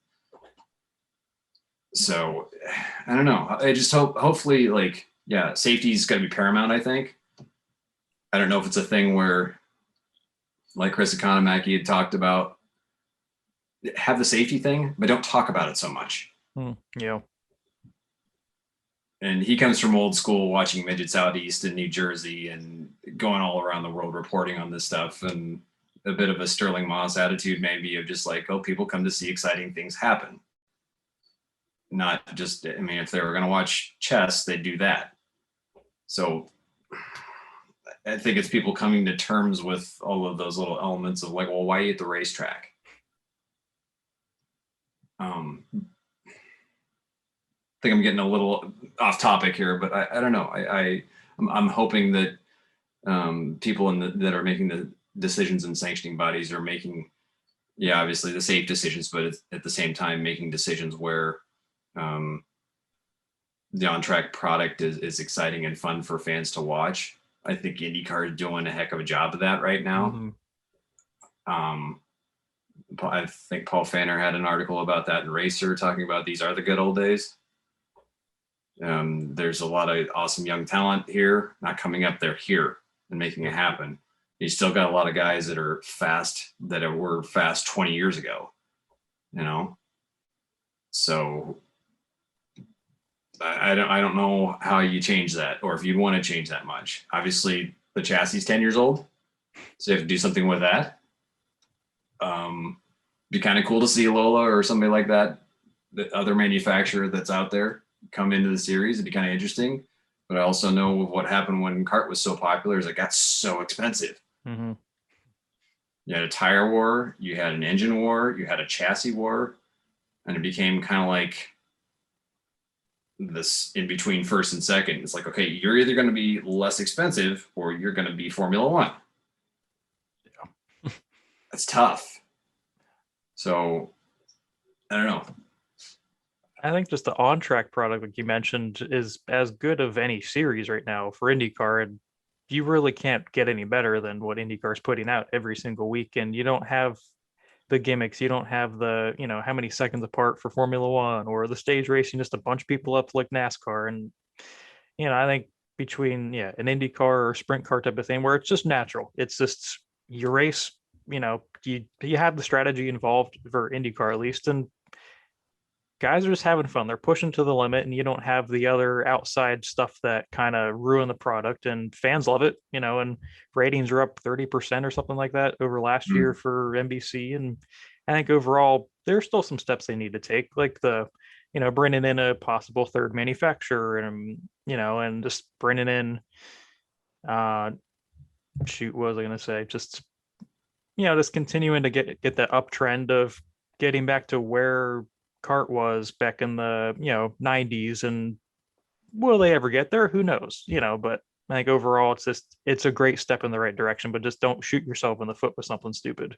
So I don't know. I just hopefully safety is going to be paramount. I think. I don't know if it's a thing where, like Chris Economaki had talked about, have the safety thing, but don't talk about it so much. Yeah. And he comes from old school, watching Midget Southeast in New Jersey and going all around the world reporting on this stuff, and a bit of a Sterling Moss attitude, maybe, of just like, oh, people come to see exciting things happen. Not just, I mean, if they were going to watch chess, they'd do that. So I think it's people coming to terms with all of those little elements of like, well, why are you at the racetrack? I think I'm getting a little off topic here, but I don't know. I'm hoping that people that are making the decisions in sanctioning bodies are making, obviously the safe decisions, but at the same time making decisions where the on-track product is exciting and fun for fans to watch. I think IndyCar is doing a heck of a job of that right now. Mm-hmm. I think Paul Fanner had an article about that in Racer, talking about these are the good old days. There's a lot of awesome young talent here, not coming up, they're here and making it happen. You still got a lot of guys that are fast, that were fast 20 years ago, So I don't know how you change that, or if you want to change that much. Obviously, the chassis is 10 years old, so you have to do something with that. Be kind of cool to see Lola or somebody like that, the other manufacturer that's out there, come into the series. It'd be kind of interesting. But I also know what happened when kart was so popular is it got so expensive. Mm-hmm. You had a tire war, you had an engine war, you had a chassis war, and it became kind of like this in between first and second. It's like, okay, you're either going to be less expensive or you're going to be Formula One. Yeah. That's tough. So I don't know. I think just the on-track product, like you mentioned, is as good of any series right now for IndyCar, and you really can't get any better than what IndyCar is putting out every single week. And you don't have the gimmicks, you don't have the, how many seconds apart for Formula One, or the stage racing, just a bunch of people up like NASCAR. And I think between an IndyCar or sprint car type of thing, where it's just natural, it's just you race, you have the strategy involved for IndyCar at least, and guys are just having fun. They're pushing to the limit, and you don't have the other outside stuff that kind of ruin the product. And fans love it, and ratings are up 30% or something like that over last year for NBC. And I think overall there's still some steps they need to take, like bringing in a possible third manufacturer, and just bringing in, what was I going to say? Just continuing to get that uptrend of getting back to where kart was back in the 90s. And will they ever get there? Who knows? But I think overall it's a great step in the right direction, but just don't shoot yourself in the foot with something stupid.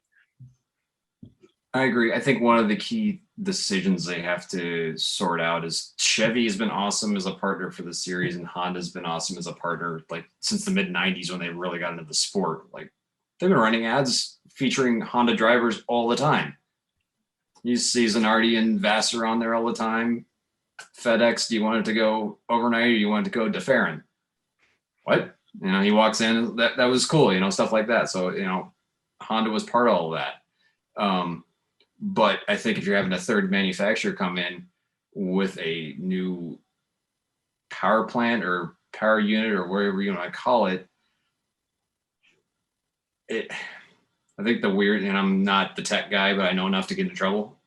I agree. I think one of the key decisions they have to sort out is Chevy has been awesome as a partner for the series, and Honda's been awesome as a partner, like since the mid 90s when they really got into the sport. Like they've been running ads featuring Honda drivers all the time. You see Zanardi and Vassar on there all the time. FedEx, do you want it to go overnight or do you want it to go to Farron? What? He walks in, that was cool, stuff like that. So, Honda was part of all of that. But I think if you're having a third manufacturer come in with a new power plant or power unit or whatever you want to call it, I think and I'm not the tech guy, but I know enough to get in trouble.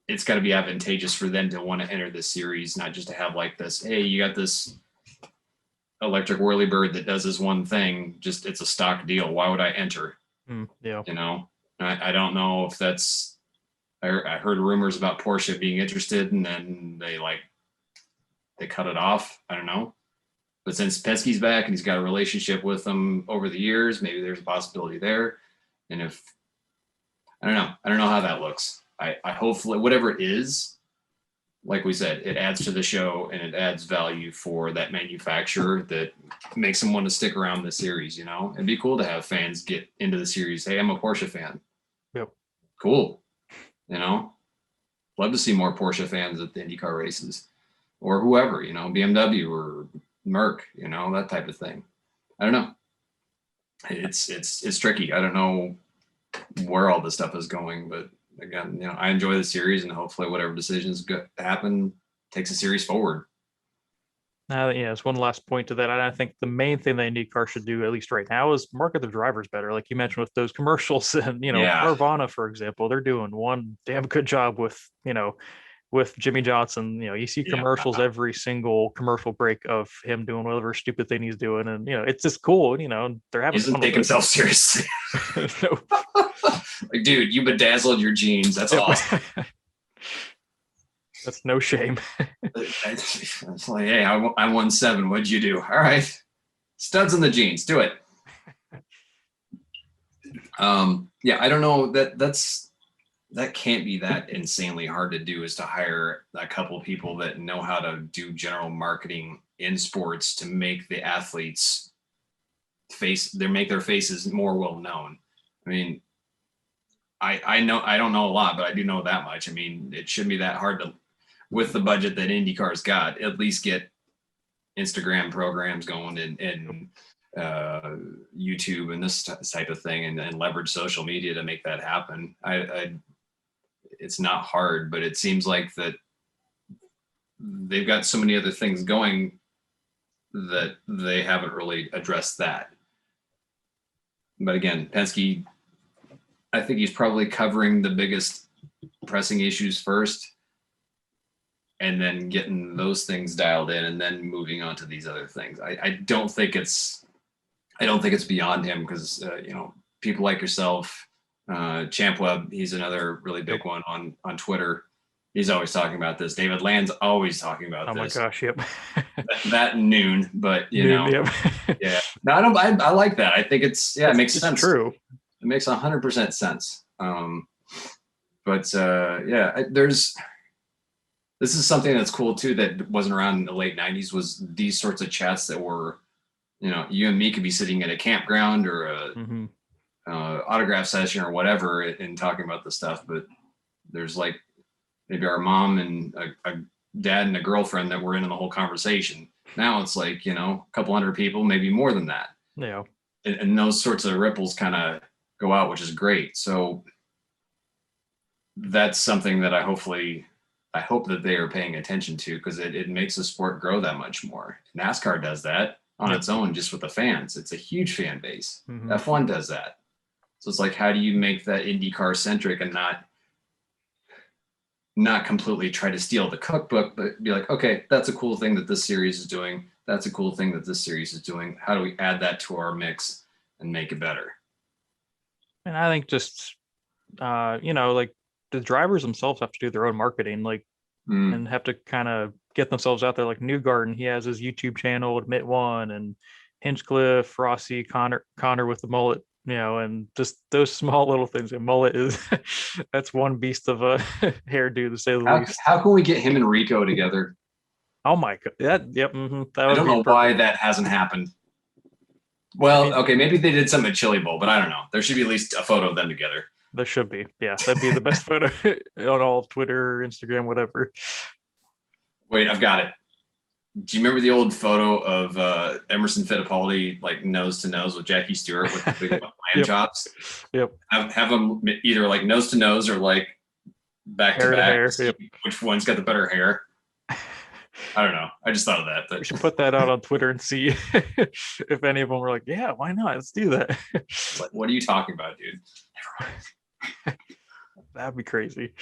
It's got to be advantageous for them to want to enter this series, not just to have like this, hey, you got this electric whirlybird that does this one thing, just it's a stock deal. Why would I enter? Yeah. I don't know if that's, I heard rumors about Porsche being interested and then they cut it off. I don't know. But since Penske's back and he's got a relationship with them over the years, maybe there's a possibility there. And if, I don't know how that looks. I hopefully, whatever it is, like we said, it adds to the show and it adds value for that manufacturer that makes them want to stick around the series, It'd be cool to have fans get into the series. Hey, I'm a Porsche fan. Yep. Cool. Love to see more Porsche fans at the IndyCar races or whoever, BMW or Merc, that type of thing. I don't know. It's tricky. I don't know where all this stuff is going, but again, I enjoy the series and hopefully whatever decisions happen takes the series forward. It's one last point to that. I think the main thing that IndyCar should do, at least right now, is market their drivers better. Like you mentioned with those commercials and, Carvana, for example, they're doing one damn good job with Jimmy Johnson. You see commercials every single commercial break of him doing whatever stupid thing he's doing. And, it's just cool. They're having fun. He doesn't take himself seriously. Like, dude, you bedazzled your jeans. That's awesome. That's no shame. It's like, hey, I won 7. What'd you do? All right. Studs in the jeans. Do it. I don't know. That can't be that insanely hard to do, is to hire a couple of people that know how to do general marketing in sports to make the athletes make their faces more well known. I mean, I know I don't know a lot, but I do know that much. I mean, it shouldn't be that hard to, with the budget that IndyCar's got, at least get Instagram programs going and YouTube and this type of thing, and leverage social media to make that happen. It's not hard, but it seems like that they've got so many other things going that they haven't really addressed that. But again, Penske, I think he's probably covering the biggest pressing issues first and then getting those things dialed in and then moving on to these other things. I don't think it's beyond him, because people like yourself, Champ Webb, he's another really big one on Twitter. He's always talking about this. David Land's always talking about this. Oh my gosh, yep. that noon, but Yep. Yeah. No, I like that. I think it makes sense. True. It makes 100% sense. This is something that's cool too, that wasn't around in the late 90s, was these sorts of chats that were, you and me could be sitting at a campground or a autograph session or whatever and talking about the stuff, but there's like maybe our mom and a dad and a girlfriend that were in the whole conversation. Now it's like, a couple hundred people, maybe more than that. Yeah. And those sorts of ripples kind of go out, which is great. So that's something that I hope that they are paying attention to, because it makes the sport grow that much more. NASCAR does that on its own, just with the fans. It's a huge fan base. F1 does that. So it's like, how do you make that IndyCar centric and not not completely try to steal the cookbook, but be like, okay, that's a cool thing that this series is doing. That's a cool thing that this series is doing. How do we add that to our mix and make it better? And I think just, like the drivers themselves have to do their own marketing, like, and have to kind of get themselves out there. Like Newgarden, he has his YouTube channel, Admit One, and Hinchcliffe, Rossi, Connor with the mullet, and just those small little things. A mullet is that's one beast of a hairdo, to say the least. How can we get him and Rico together? Oh my god! Yep. That I would don't be know perfect. why that hasn't happened. Well, okay, maybe they did something at Chili Bowl, but I don't know. There should be at least a photo of them together. There should be. Yeah, that'd be the best photo on all of Twitter, Instagram, whatever. Wait, I've got it. Do you remember the old photo of Emerson Fittipaldi like nose to nose with Jackie Stewart with the big lamb chops? Yep. Have them either like nose to nose or like back to back. Hair. Yep. Which one's got the better hair? I don't know. I just thought of that. But... We should put that out on Twitter and see if any of them were like, yeah, why not? Let's do that. Like, what are you talking about, dude? That'd be crazy.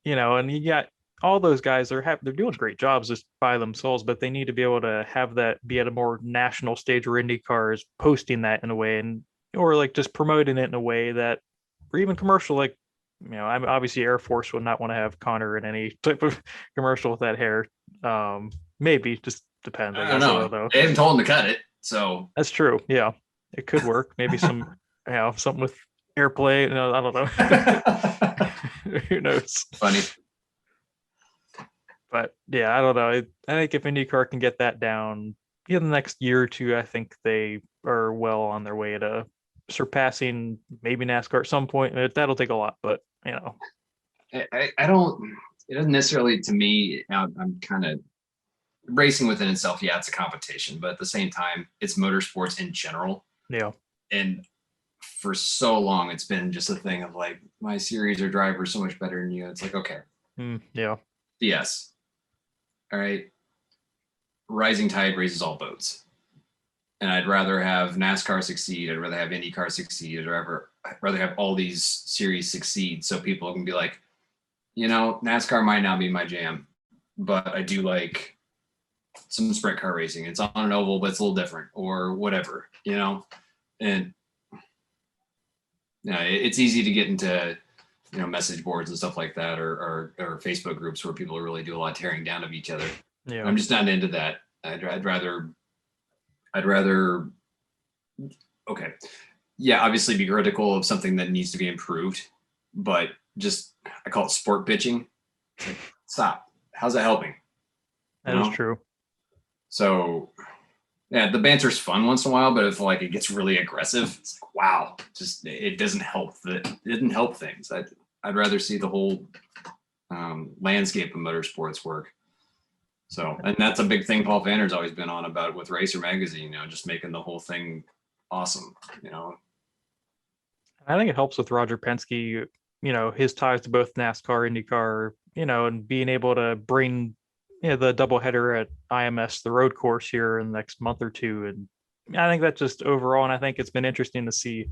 And you got all those guys, they're doing great jobs just by themselves, but they need to be able to have that be at a more national stage where IndyCar is posting that in a way, or like just promoting it in a way that, or even commercial, like, I'm obviously Air Force would not want to have Connor in any type of commercial with that hair. Maybe, just depends. I don't know. They haven't told him to cut it, so that's true. Yeah, it could work. Maybe some, something with airplay. No, I don't know. Who knows? Funny. But yeah, I don't know. I think if IndyCar can get that down in the next year or two, I think they are well on their way to surpassing maybe NASCAR at some point. That'll take a lot, but I don't. It doesn't necessarily, to me. I'm kind of racing within itself. Yeah, it's a competition, but at the same time, it's motorsports in general. Yeah. And for so long, it's been just a thing of like, my series or driver is so much better than you. It's like, okay. Yeah. Yes. All right. Rising tide raises all boats. And I'd rather have NASCAR succeed. I'd rather have IndyCar succeed. I'd rather have all these series succeed so people can be like, NASCAR might not be my jam, but I do like some sprint car racing. It's on an oval, but it's a little different or whatever, and it's easy to get into, message boards and stuff like that, or Facebook groups where people really do a lot of tearing down of each other. Yeah. I'm just not into that. I'd rather, okay. Yeah, obviously be critical of something that needs to be improved, but just, I call it sport bitching. Like, stop. How's that helping? That is true. So yeah, the banter's fun once in a while, but if like it gets really aggressive, it's like, wow, just it doesn't help. It didn't help things. I'd rather see the whole landscape of motorsports work. So, and that's a big thing Paul Vander's always been on about with Racer Magazine, just making the whole thing awesome, I think it helps with Roger Penske, his ties to both NASCAR, IndyCar, and being able to bring the doubleheader at IMS, the road course here in the next month or two. And I think that's just overall, and I think it's been interesting to see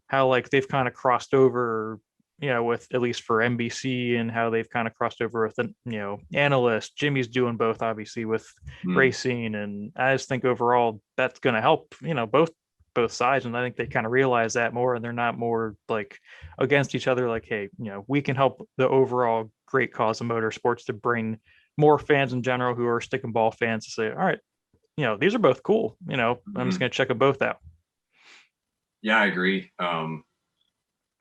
how like they've kind of crossed over, with at least for NBC, and how they've kind of crossed over with, analysts. Jimmy's doing both obviously with racing. And I just think overall that's going to help, both sides. And I think they kind of realize that more, and they're not more like against each other. Like, hey, we can help the overall great cause of motorsports to bring more fans in general who are stick and ball fans to say, all right, these are both cool. I'm just going to check them both out. Yeah, I agree.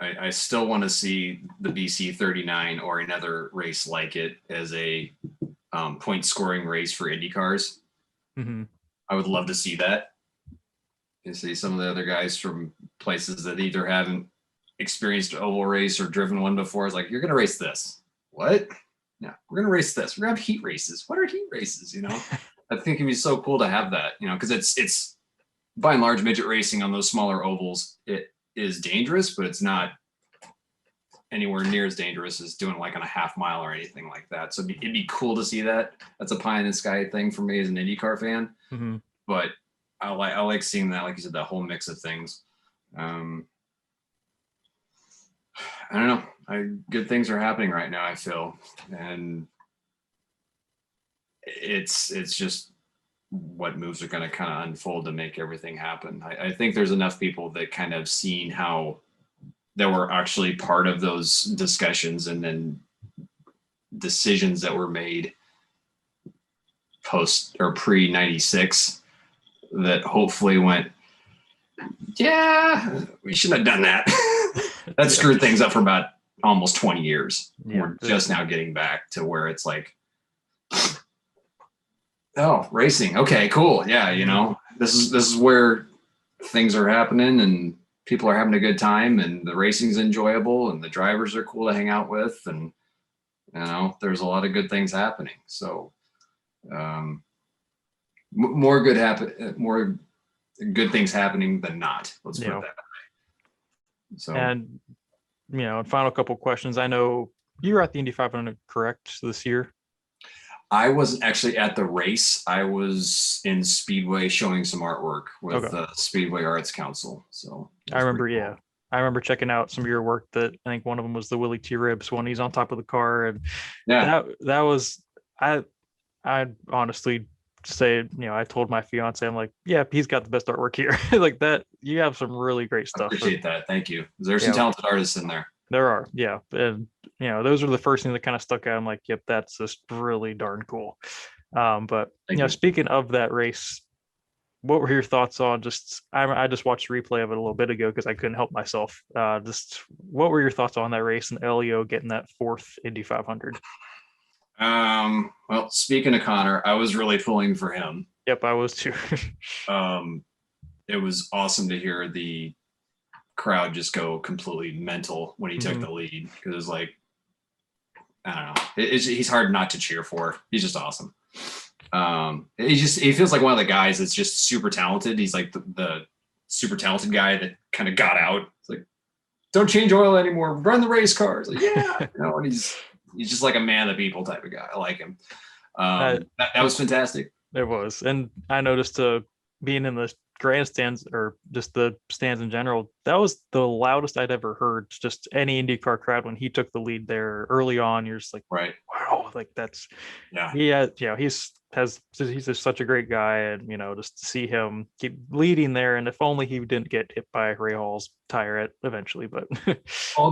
I still want to see the BC 39 or another race like it as a point scoring race for Indy cars. Mm-hmm. I would love to see that. You see some of the other guys from places that either haven't experienced oval race or driven one before. It's like, you're going to race this. What? No, we're going to race this. We're going to have heat races. What are heat races? I think it'd be so cool to have that, because it's by and large midget racing on those smaller ovals. It is dangerous, but it's not anywhere near as dangerous as doing like on a half mile or anything like that. So it'd be cool to see that. That's a pie in the sky thing for me as an IndyCar fan. Mm-hmm. But I like seeing that, like you said, that whole mix of things. I I don't know. Good things are happening right now, I feel, and it's just what moves are going to kind of unfold to make everything happen. I think there's enough people that kind of seen how that were actually part of those discussions and then decisions that were made post or pre 96 that hopefully went, yeah, we shouldn't have done that. That screwed things up for about almost 20 years. We're just now getting back to where it's like, oh, racing. Okay, cool. Yeah, you know, this is where things are happening and people are having a good time and the racing's enjoyable and the drivers are cool to hang out with, and you know, there's a lot of good things happening. So more good things happening than not. Let's put it that way. So, and you know, final couple questions. I know you were at the Indy 500, correct, this year? I wasn't actually at the race. I was in Speedway showing some artwork with the Speedway Arts Council. So I remember, cool. I remember checking out some of your work. That I think one of them was the Willy T ribs when he's on top of the car, and that was I honestly say, you know, I told my fiance, I'm like, yeah, he's got the best artwork here. Like that, you have some really great stuff. I appreciate that. Thank you. There's some talented artists in there. There are, yeah. And you know, those are the first things that kind of stuck out. I'm like, yep, that's just really darn cool. But you know, speaking of that race, what were your thoughts on I just watched a replay of it a little bit ago because I couldn't help myself. Just what were your thoughts on that race and Elio getting that 4th Indy 500? Well, speaking of Connor, I was really pulling for him. Yep, I was too. It was awesome to hear the crowd just go completely mental when he took the lead, because it was like, I don't know, he's hard not to cheer for. He's just awesome. He feels like one of the guys that's just super talented. He's like the super talented guy that kind of got out. It's like, don't change oil anymore, run the race cars. Like, yeah, you know, and he's just like a man of the people type of guy. I like him. That was fantastic. It was. And I noticed being in the grandstands, or just the stands in general, that was the loudest I'd ever heard just any IndyCar crowd when he took the lead there early on. You're just like, right, wow, like that's he's just such a great guy, and you know, just to see him keep leading there, and if only he didn't get hit by Ray Hall's tire eventually. But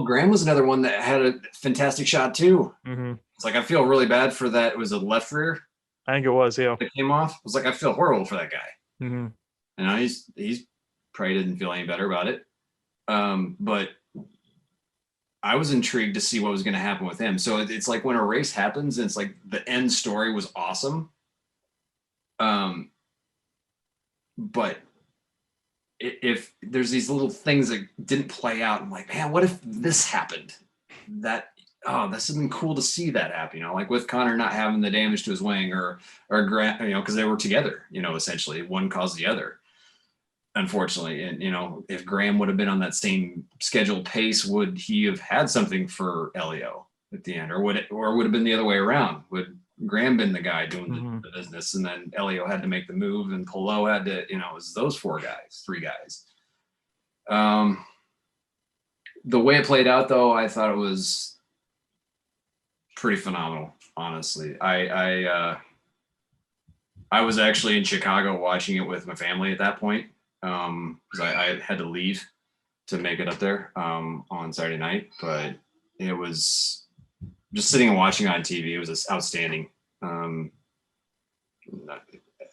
Graham was another one that had a fantastic shot too. It's like, I feel really bad for that. It was a left rear, I think it was, that came off. It was like, I feel horrible for that guy. You know, he's probably didn't feel any better about it. But I was intrigued to see what was going to happen with him. So it's like when a race happens, and it's like the end story was awesome. But if there's these little things that didn't play out, I'm like, man, what if this happened? This has been cool to see that happen, you know, like with Connor not having the damage to his wing, or Grant, you know, because they were together, you know, essentially one caused the other, unfortunately. And you know, if Graham would have been on that same scheduled pace, would he have had something for Elio at the end, or would have been the other way around? Would Graham been the guy doing the business, and then Elio had to make the move, and Polo had to, you know, it was those three guys. The way it played out, though, I thought it was pretty phenomenal, honestly. I was actually in Chicago watching it with my family at that point, because I had to leave to make it up there on Saturday night. But it was just sitting and watching on TV. It was just outstanding.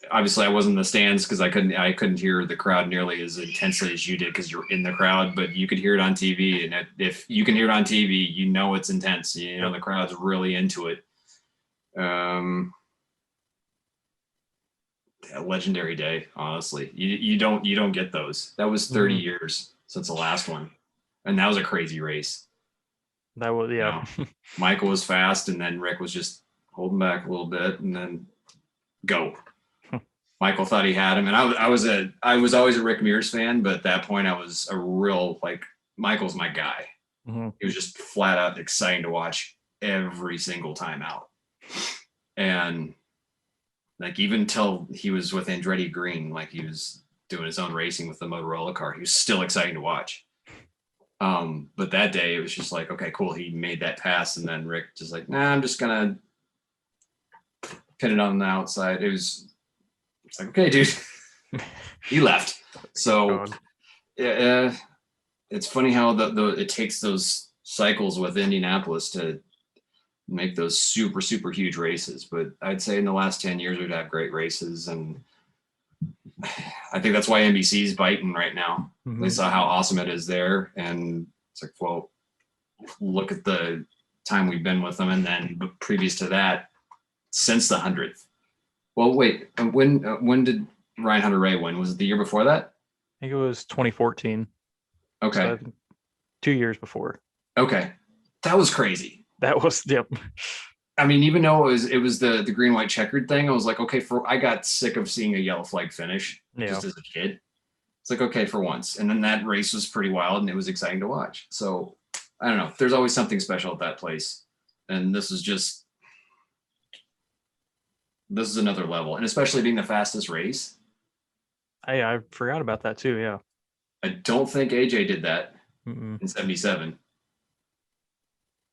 Obviously, I wasn't in the stands because I couldn't hear the crowd nearly as intensely as you did because you're in the crowd, but you could hear it on TV. And if you can hear it on TV, you know it's intense. You know the crowd's really into it. A legendary day, honestly. You don't get those. That was 30 years since the last one, and that was a crazy race. That was, yeah. You know, Michael was fast, and then Rick was just holding back a little bit, and then go. Michael thought he had him, and I was always a Rick Mears fan, but at that point I was a real, like, Michael's my guy. He was just flat out exciting to watch every single time out. And like, even till he was with Andretti Green, like he was doing his own racing with the Motorola car, he was still exciting to watch. But that day it was just like, okay, cool. He made that pass, and then Rick just like, nah, I'm just gonna pin it on the outside. It's like, okay, dude. He left. So yeah, it's funny how it takes those cycles with Indianapolis to make those super, super huge races. But I'd say in the last 10 years, we'd have great races. And I think that's why NBC's biting right now. Mm-hmm. They saw how awesome it is there. And it's like, well, look at the time we've been with them. And then previous to that, since the 100th. Well, wait, when did Ryan Hunter-Reay win? Was it the year before that? I think it was 2014. Okay. So 2 years before. Okay. That was crazy. That was, yep. I mean, even though it was the green, white checkered thing, I was like, okay, I got sick of seeing a yellow flag finish just as a kid. It's like, okay, for once. And then that race was pretty wild and it was exciting to watch. So I don't know. There's always something special at that place. And this is another level. And especially being the fastest race. I forgot about that too. Yeah. I don't think AJ did that in 77.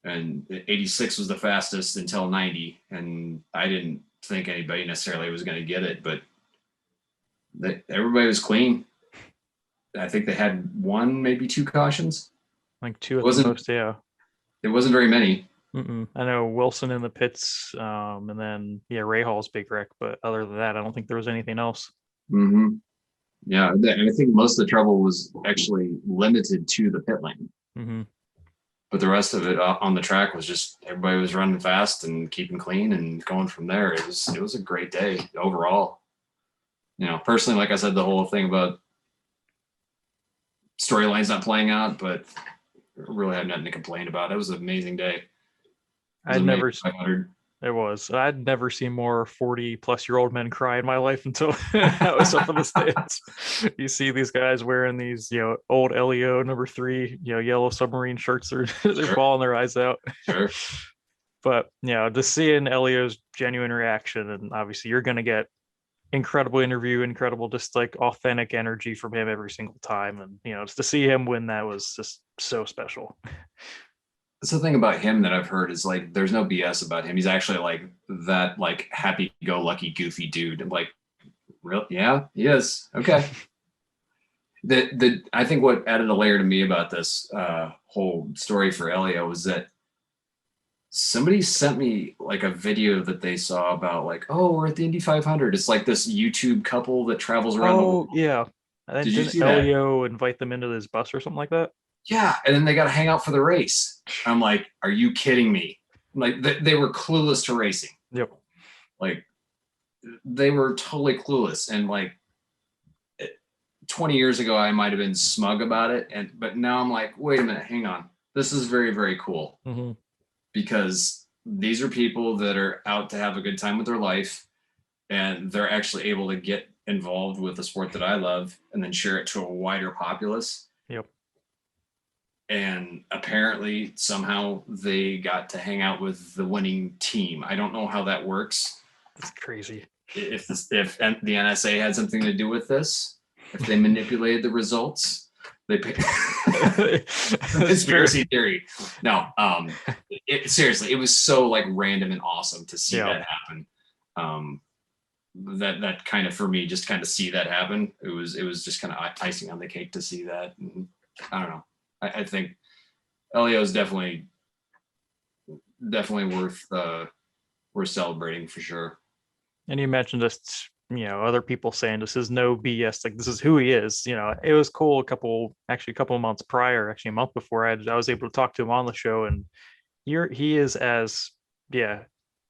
And 86 was the fastest until 90. And I didn't think anybody necessarily was going to get it, but everybody was clean. I think they had one, maybe two cautions. Like two at the most, yeah. It wasn't very many. I know Wilson in the pits, and then, Ray Hall's big wreck. But other than that, I don't think there was anything else. Mm-hmm. Yeah, I think most of the trouble was actually limited to the pit lane. Mm-hmm. But the rest of it on the track was just everybody was running fast and keeping clean and going from there. It was a great day overall. Personally, like I said, the whole thing about storylines not playing out, but really had nothing to complain about. It was an amazing day. I'd never seen more 40-plus-year-old men cry in my life until I was up in the stands. You see these guys wearing these, old LEO number 3, yellow submarine shirts. They're bawling their eyes out. Sure. But, just seeing LEO's genuine reaction, and obviously you're going to get incredible interview, incredible, just like authentic energy from him every single time. And, just to see him win that was just so special. That's the thing about him that I've heard is like, there's no BS about him. He's actually like that, like happy-go-lucky, goofy dude. I'm like, real? Yeah, he is. Okay. I think what added a layer to me about this whole story for Elio was that somebody sent me like a video that they saw about like, oh, we're at the Indy 500. It's like this YouTube couple that travels around the world. Yeah. And Did you see Elio invite them into his bus or something like that? Yeah, and then they got to hang out for the race. I'm like, are you kidding me? Like they were clueless to racing. Yep. Like they were totally clueless. And like 20 years ago, I might have been smug about it. But now I'm like, wait a minute, hang on. This is very, very cool. Mm-hmm. Because these are people that are out to have a good time with their life. And they're actually able to get involved with the sport that I love and then share it to a wider populace. Yep. And apparently somehow they got to hang out with the winning team. I don't know how that works. That's crazy. If the NSA had something to do with this, if they manipulated the results, they conspiracy theory. No, seriously, it was so like random and awesome to see that happen. That kind of, for me, just kind of see that happen. It was just kind of icing on the cake to see that. And I don't know. I think Elio is definitely worth celebrating for sure. And you mentioned just, other people saying this is no BS, like this is who he is. It was cool. A couple of months prior, actually a month before, I was able to talk to him on the show, and he is as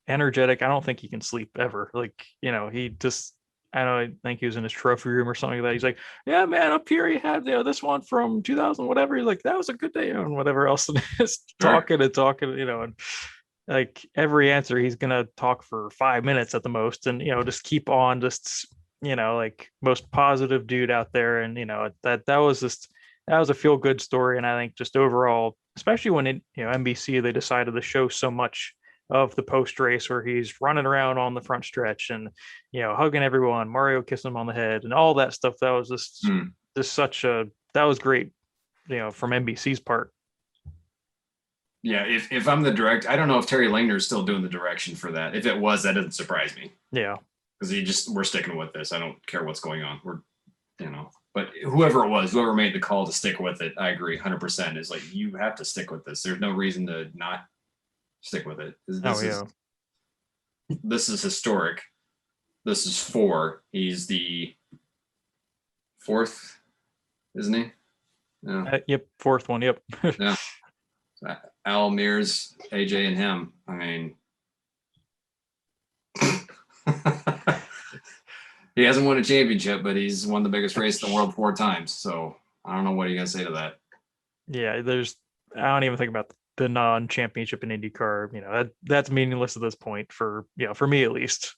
energetic. I don't think he can sleep ever. Like, he just, I think he was in his trophy room or something like that. He's like, yeah, man, up here he had this one from 2000, whatever. He's like, that was a good day, and whatever else. And just talking, and like every answer he's gonna talk for 5 minutes at the most, and just keep on, just like most positive dude out there. And that was a feel good story. And I think just overall, especially when NBC, they decided to show so much of the post race where he's running around on the front stretch and hugging everyone, Mario kissing him on the head and all that stuff. That was just that was great from NBC's part. Yeah, if I'm the direct, I don't know if Terry Langner is still doing the direction for that. If it was, that doesn't surprise me. Yeah, because we're sticking with this. I don't care what's going on. But whoever it was, whoever made the call to stick with it, I agree 100%. Is like, you have to stick with this. There's no reason to not stick with it. This is historic. This is 4. He's the 4th, isn't he? Yeah. Yep, 4th one. Yep. Yeah. Al Mears, AJ, and him. I mean, he hasn't won a championship, but he's won the biggest race in the world 4 times. So I don't know what are you gonna say to that. Yeah, I don't even think about the non-championship in IndyCar. That's meaningless at this point for me at least.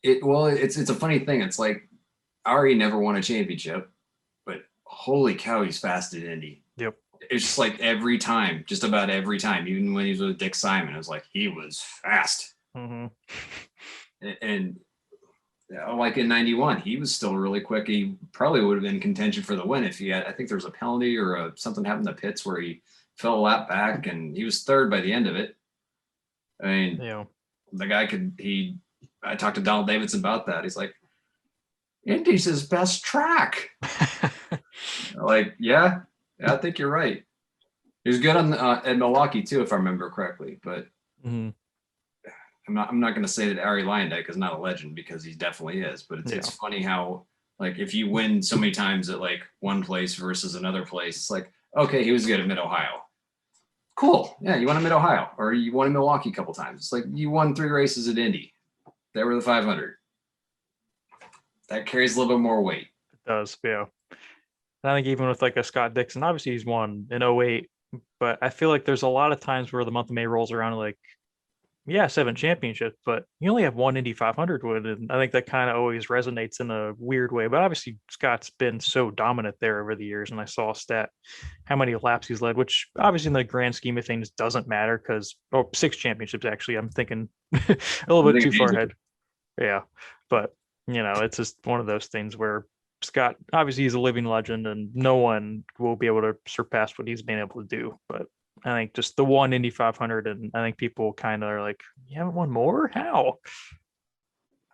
It's a funny thing. It's like Ari never won a championship, but holy cow, he's fast at Indy. Yep. It's just like just about every time, even when he was with Dick Simon, it was like he was fast. Mm-hmm. And like in 91, he was still really quick. He probably would have been in contention for the win if he had, I think there was a penalty or something happened in the pits where he fell a lap back, and he was 3rd by the end of it. I mean, the guy I talked to Donald Davidson about that. He's like, Indy's his best track. Like, yeah, I think you're right. He was good on at Milwaukee too, if I remember correctly. But I'm not going to say that Ari Luyendyk is not a legend, because he definitely is. But it's funny how, like, if you win so many times at like one place versus another place, it's like, okay, he was good at Mid Ohio. Cool. Yeah, you won at Mid Ohio, or you won in Milwaukee a couple times. It's like you won 3 races at Indy. They were the 500. That carries a little bit more weight. It does, yeah. And I think even with like a Scott Dixon, obviously he's won in 08, but I feel like there's a lot of times where the month of May rolls around and like, 7 championships, but you only have 1 Indy 500 win, and I think that kind of always resonates in a weird way. But obviously Scott's been so dominant there over the years, and I saw a stat how many laps he's led, which obviously in the grand scheme of things doesn't matter because 6 championships actually. I'm thinking a little bit too far ahead. Yeah, but it's just one of those things where Scott, obviously he's a living legend, and no one will be able to surpass what he's been able to do. But I think just the 1 Indy 500, and I think people kind of are like, you haven't won more? How?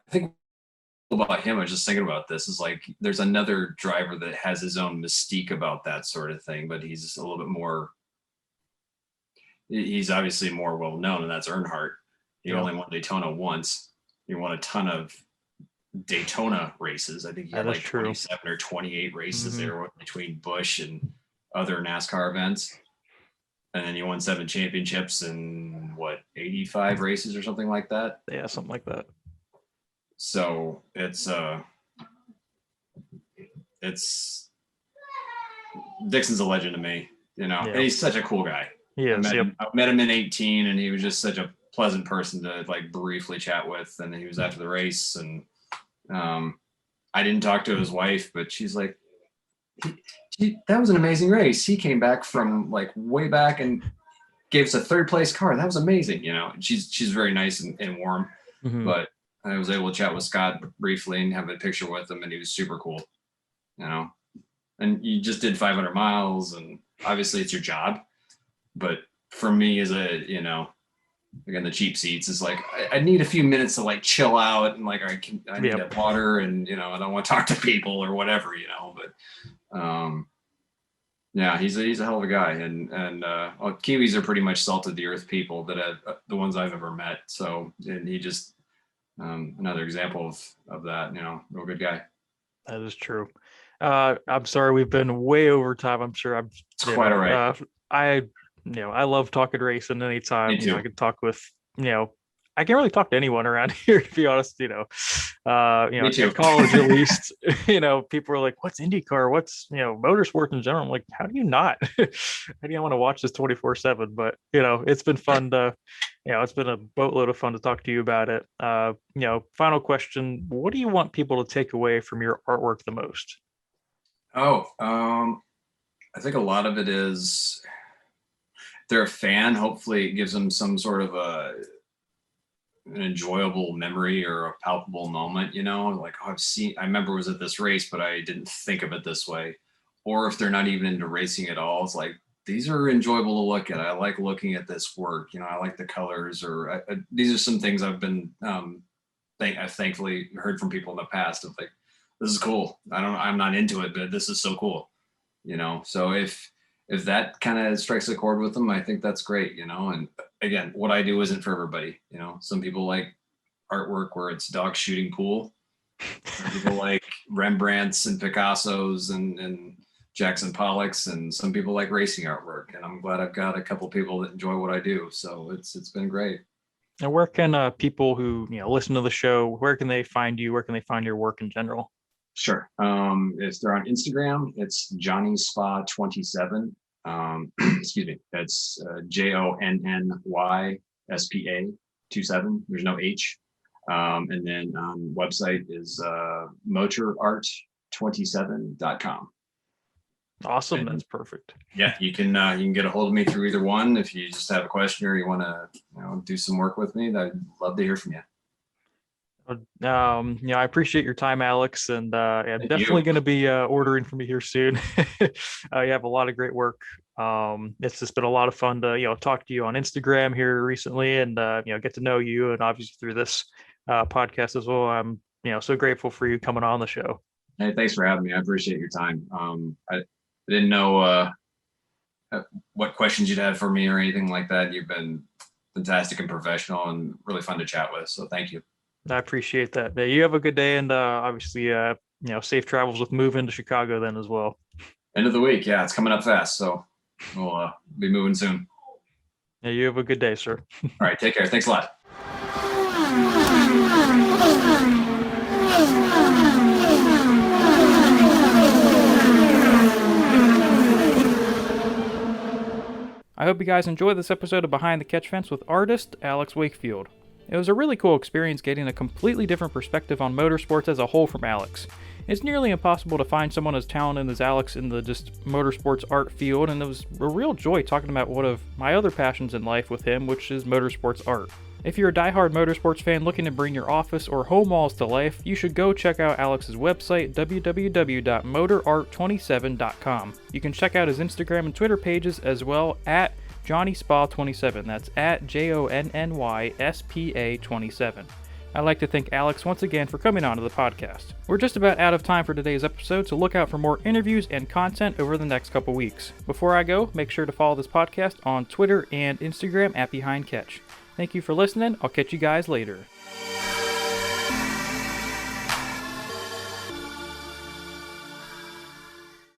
I think about him, I was just thinking about this, is like there's another driver that has his own mystique about that sort of thing, but he's a little bit more, he's obviously more well known, and that's Earnhardt. He only won Daytona once. He won a ton of Daytona races. I think he had like 27 or 28 races there between Busch and other NASCAR events. And then he won 7 championships and 85 races or something like that. Yeah, something like that. So it's Dixon's a legend to me, and he's such a cool guy. Yeah, I met him in 18, and he was just such a pleasant person to like briefly chat with. And he was after the race, and I didn't talk to his wife, but she's like, that was an amazing race. He came back from like way back and gave us a 3rd place car. That was amazing. She's very nice and warm, but I was able to chat with Scott briefly and have a picture with him, and he was super cool, and you just did 500 miles, and obviously it's your job. But for me as again, the cheap seats is like, I need a few minutes to like chill out, and like, I need that water, and, I don't want to talk to people or whatever, but yeah, he's a hell of a guy. And Kiwis are pretty much salt of the earth people that the ones I've ever met. So, and he just, another example of that, real good guy. That is true. I'm sorry, we've been way over time. I'm sure It's quite all right. I love talking racing anytime. I can talk with, I can't really talk to anyone around here, to be honest. In college at least, people are like, "What's IndyCar? What's motorsports in general?" I'm like, "How do you not? How do you want to watch this 24/7?" But it's been fun to, it's been a boatload of fun to talk to you about it. Final question: what do you want people to take away from your artwork the most? I think a lot of it is, if they're a fan, hopefully it gives them some sort of an enjoyable memory or a palpable moment, like, I remember it was at this race, but I didn't think of it this way. or if they're not even into racing at all, it's like, these are enjoyable to look at. I like looking at this work. I like the colors, or these are some things I've been, I've thankfully heard from people in the past of like, this is cool. I'm not into it, but this is so cool, So if that kind of strikes a chord with them, I think that's great, And again, what I do isn't for everybody. Some people like artwork where it's dogs shooting pool. Some people like Rembrandts and Picassos and Jackson Pollocks, and some people like racing artwork. And I'm glad I've got a couple people that enjoy what I do. So it's been great. And where can people who listen to the show, where can they find you? Where can they find your work in general? Sure. If they're on Instagram, it's Johnny Spa 27. Excuse me. That's JONNY SPA 27. There's no H. And then website is motorart27.com. Awesome. And, that's perfect. Yeah, you can get a hold of me through either one. If you just have a question or you want to do some work with me, I'd love to hear from you. I appreciate your time, Alex, and I'm definitely going to be ordering from you here soon. You have a lot of great work. It's just been a lot of fun to talk to you on Instagram here recently, and get to know you, and obviously through this podcast as well. I'm so grateful for you coming on the show. Hey, thanks for having me. I appreciate your time. I didn't know what questions you'd have for me or anything like that. You've been fantastic and professional and really fun to chat with. So thank you. I appreciate that. You have a good day, and obviously, safe travels with moving to Chicago then as well. End of the week. Yeah, it's coming up fast. So we'll be moving soon. Yeah, you have a good day, sir. All right. Take care. Thanks a lot. I hope you guys enjoyed this episode of Behind the Catch Fence with artist Alex Wakefield. It was a really cool experience getting a completely different perspective on motorsports as a whole from Alex. It's nearly impossible to find someone as talented as Alex in the just motorsports art field, and it was a real joy talking about one of my other passions in life with him, which is motorsports art. If you're a diehard motorsports fan looking to bring your office or home walls to life, you should go check out Alex's website, www.motorart27.com. You can check out his Instagram and Twitter pages as well at JohnnySpa27. That's at JONNYSPA27. I'd like to thank Alex once again for coming on to the podcast. We're just about out of time for today's episode, so look out for more interviews and content over the next couple weeks. Before I go, make sure to follow this podcast on Twitter and Instagram at Behind Catch. Thank you for listening. I'll catch you guys later.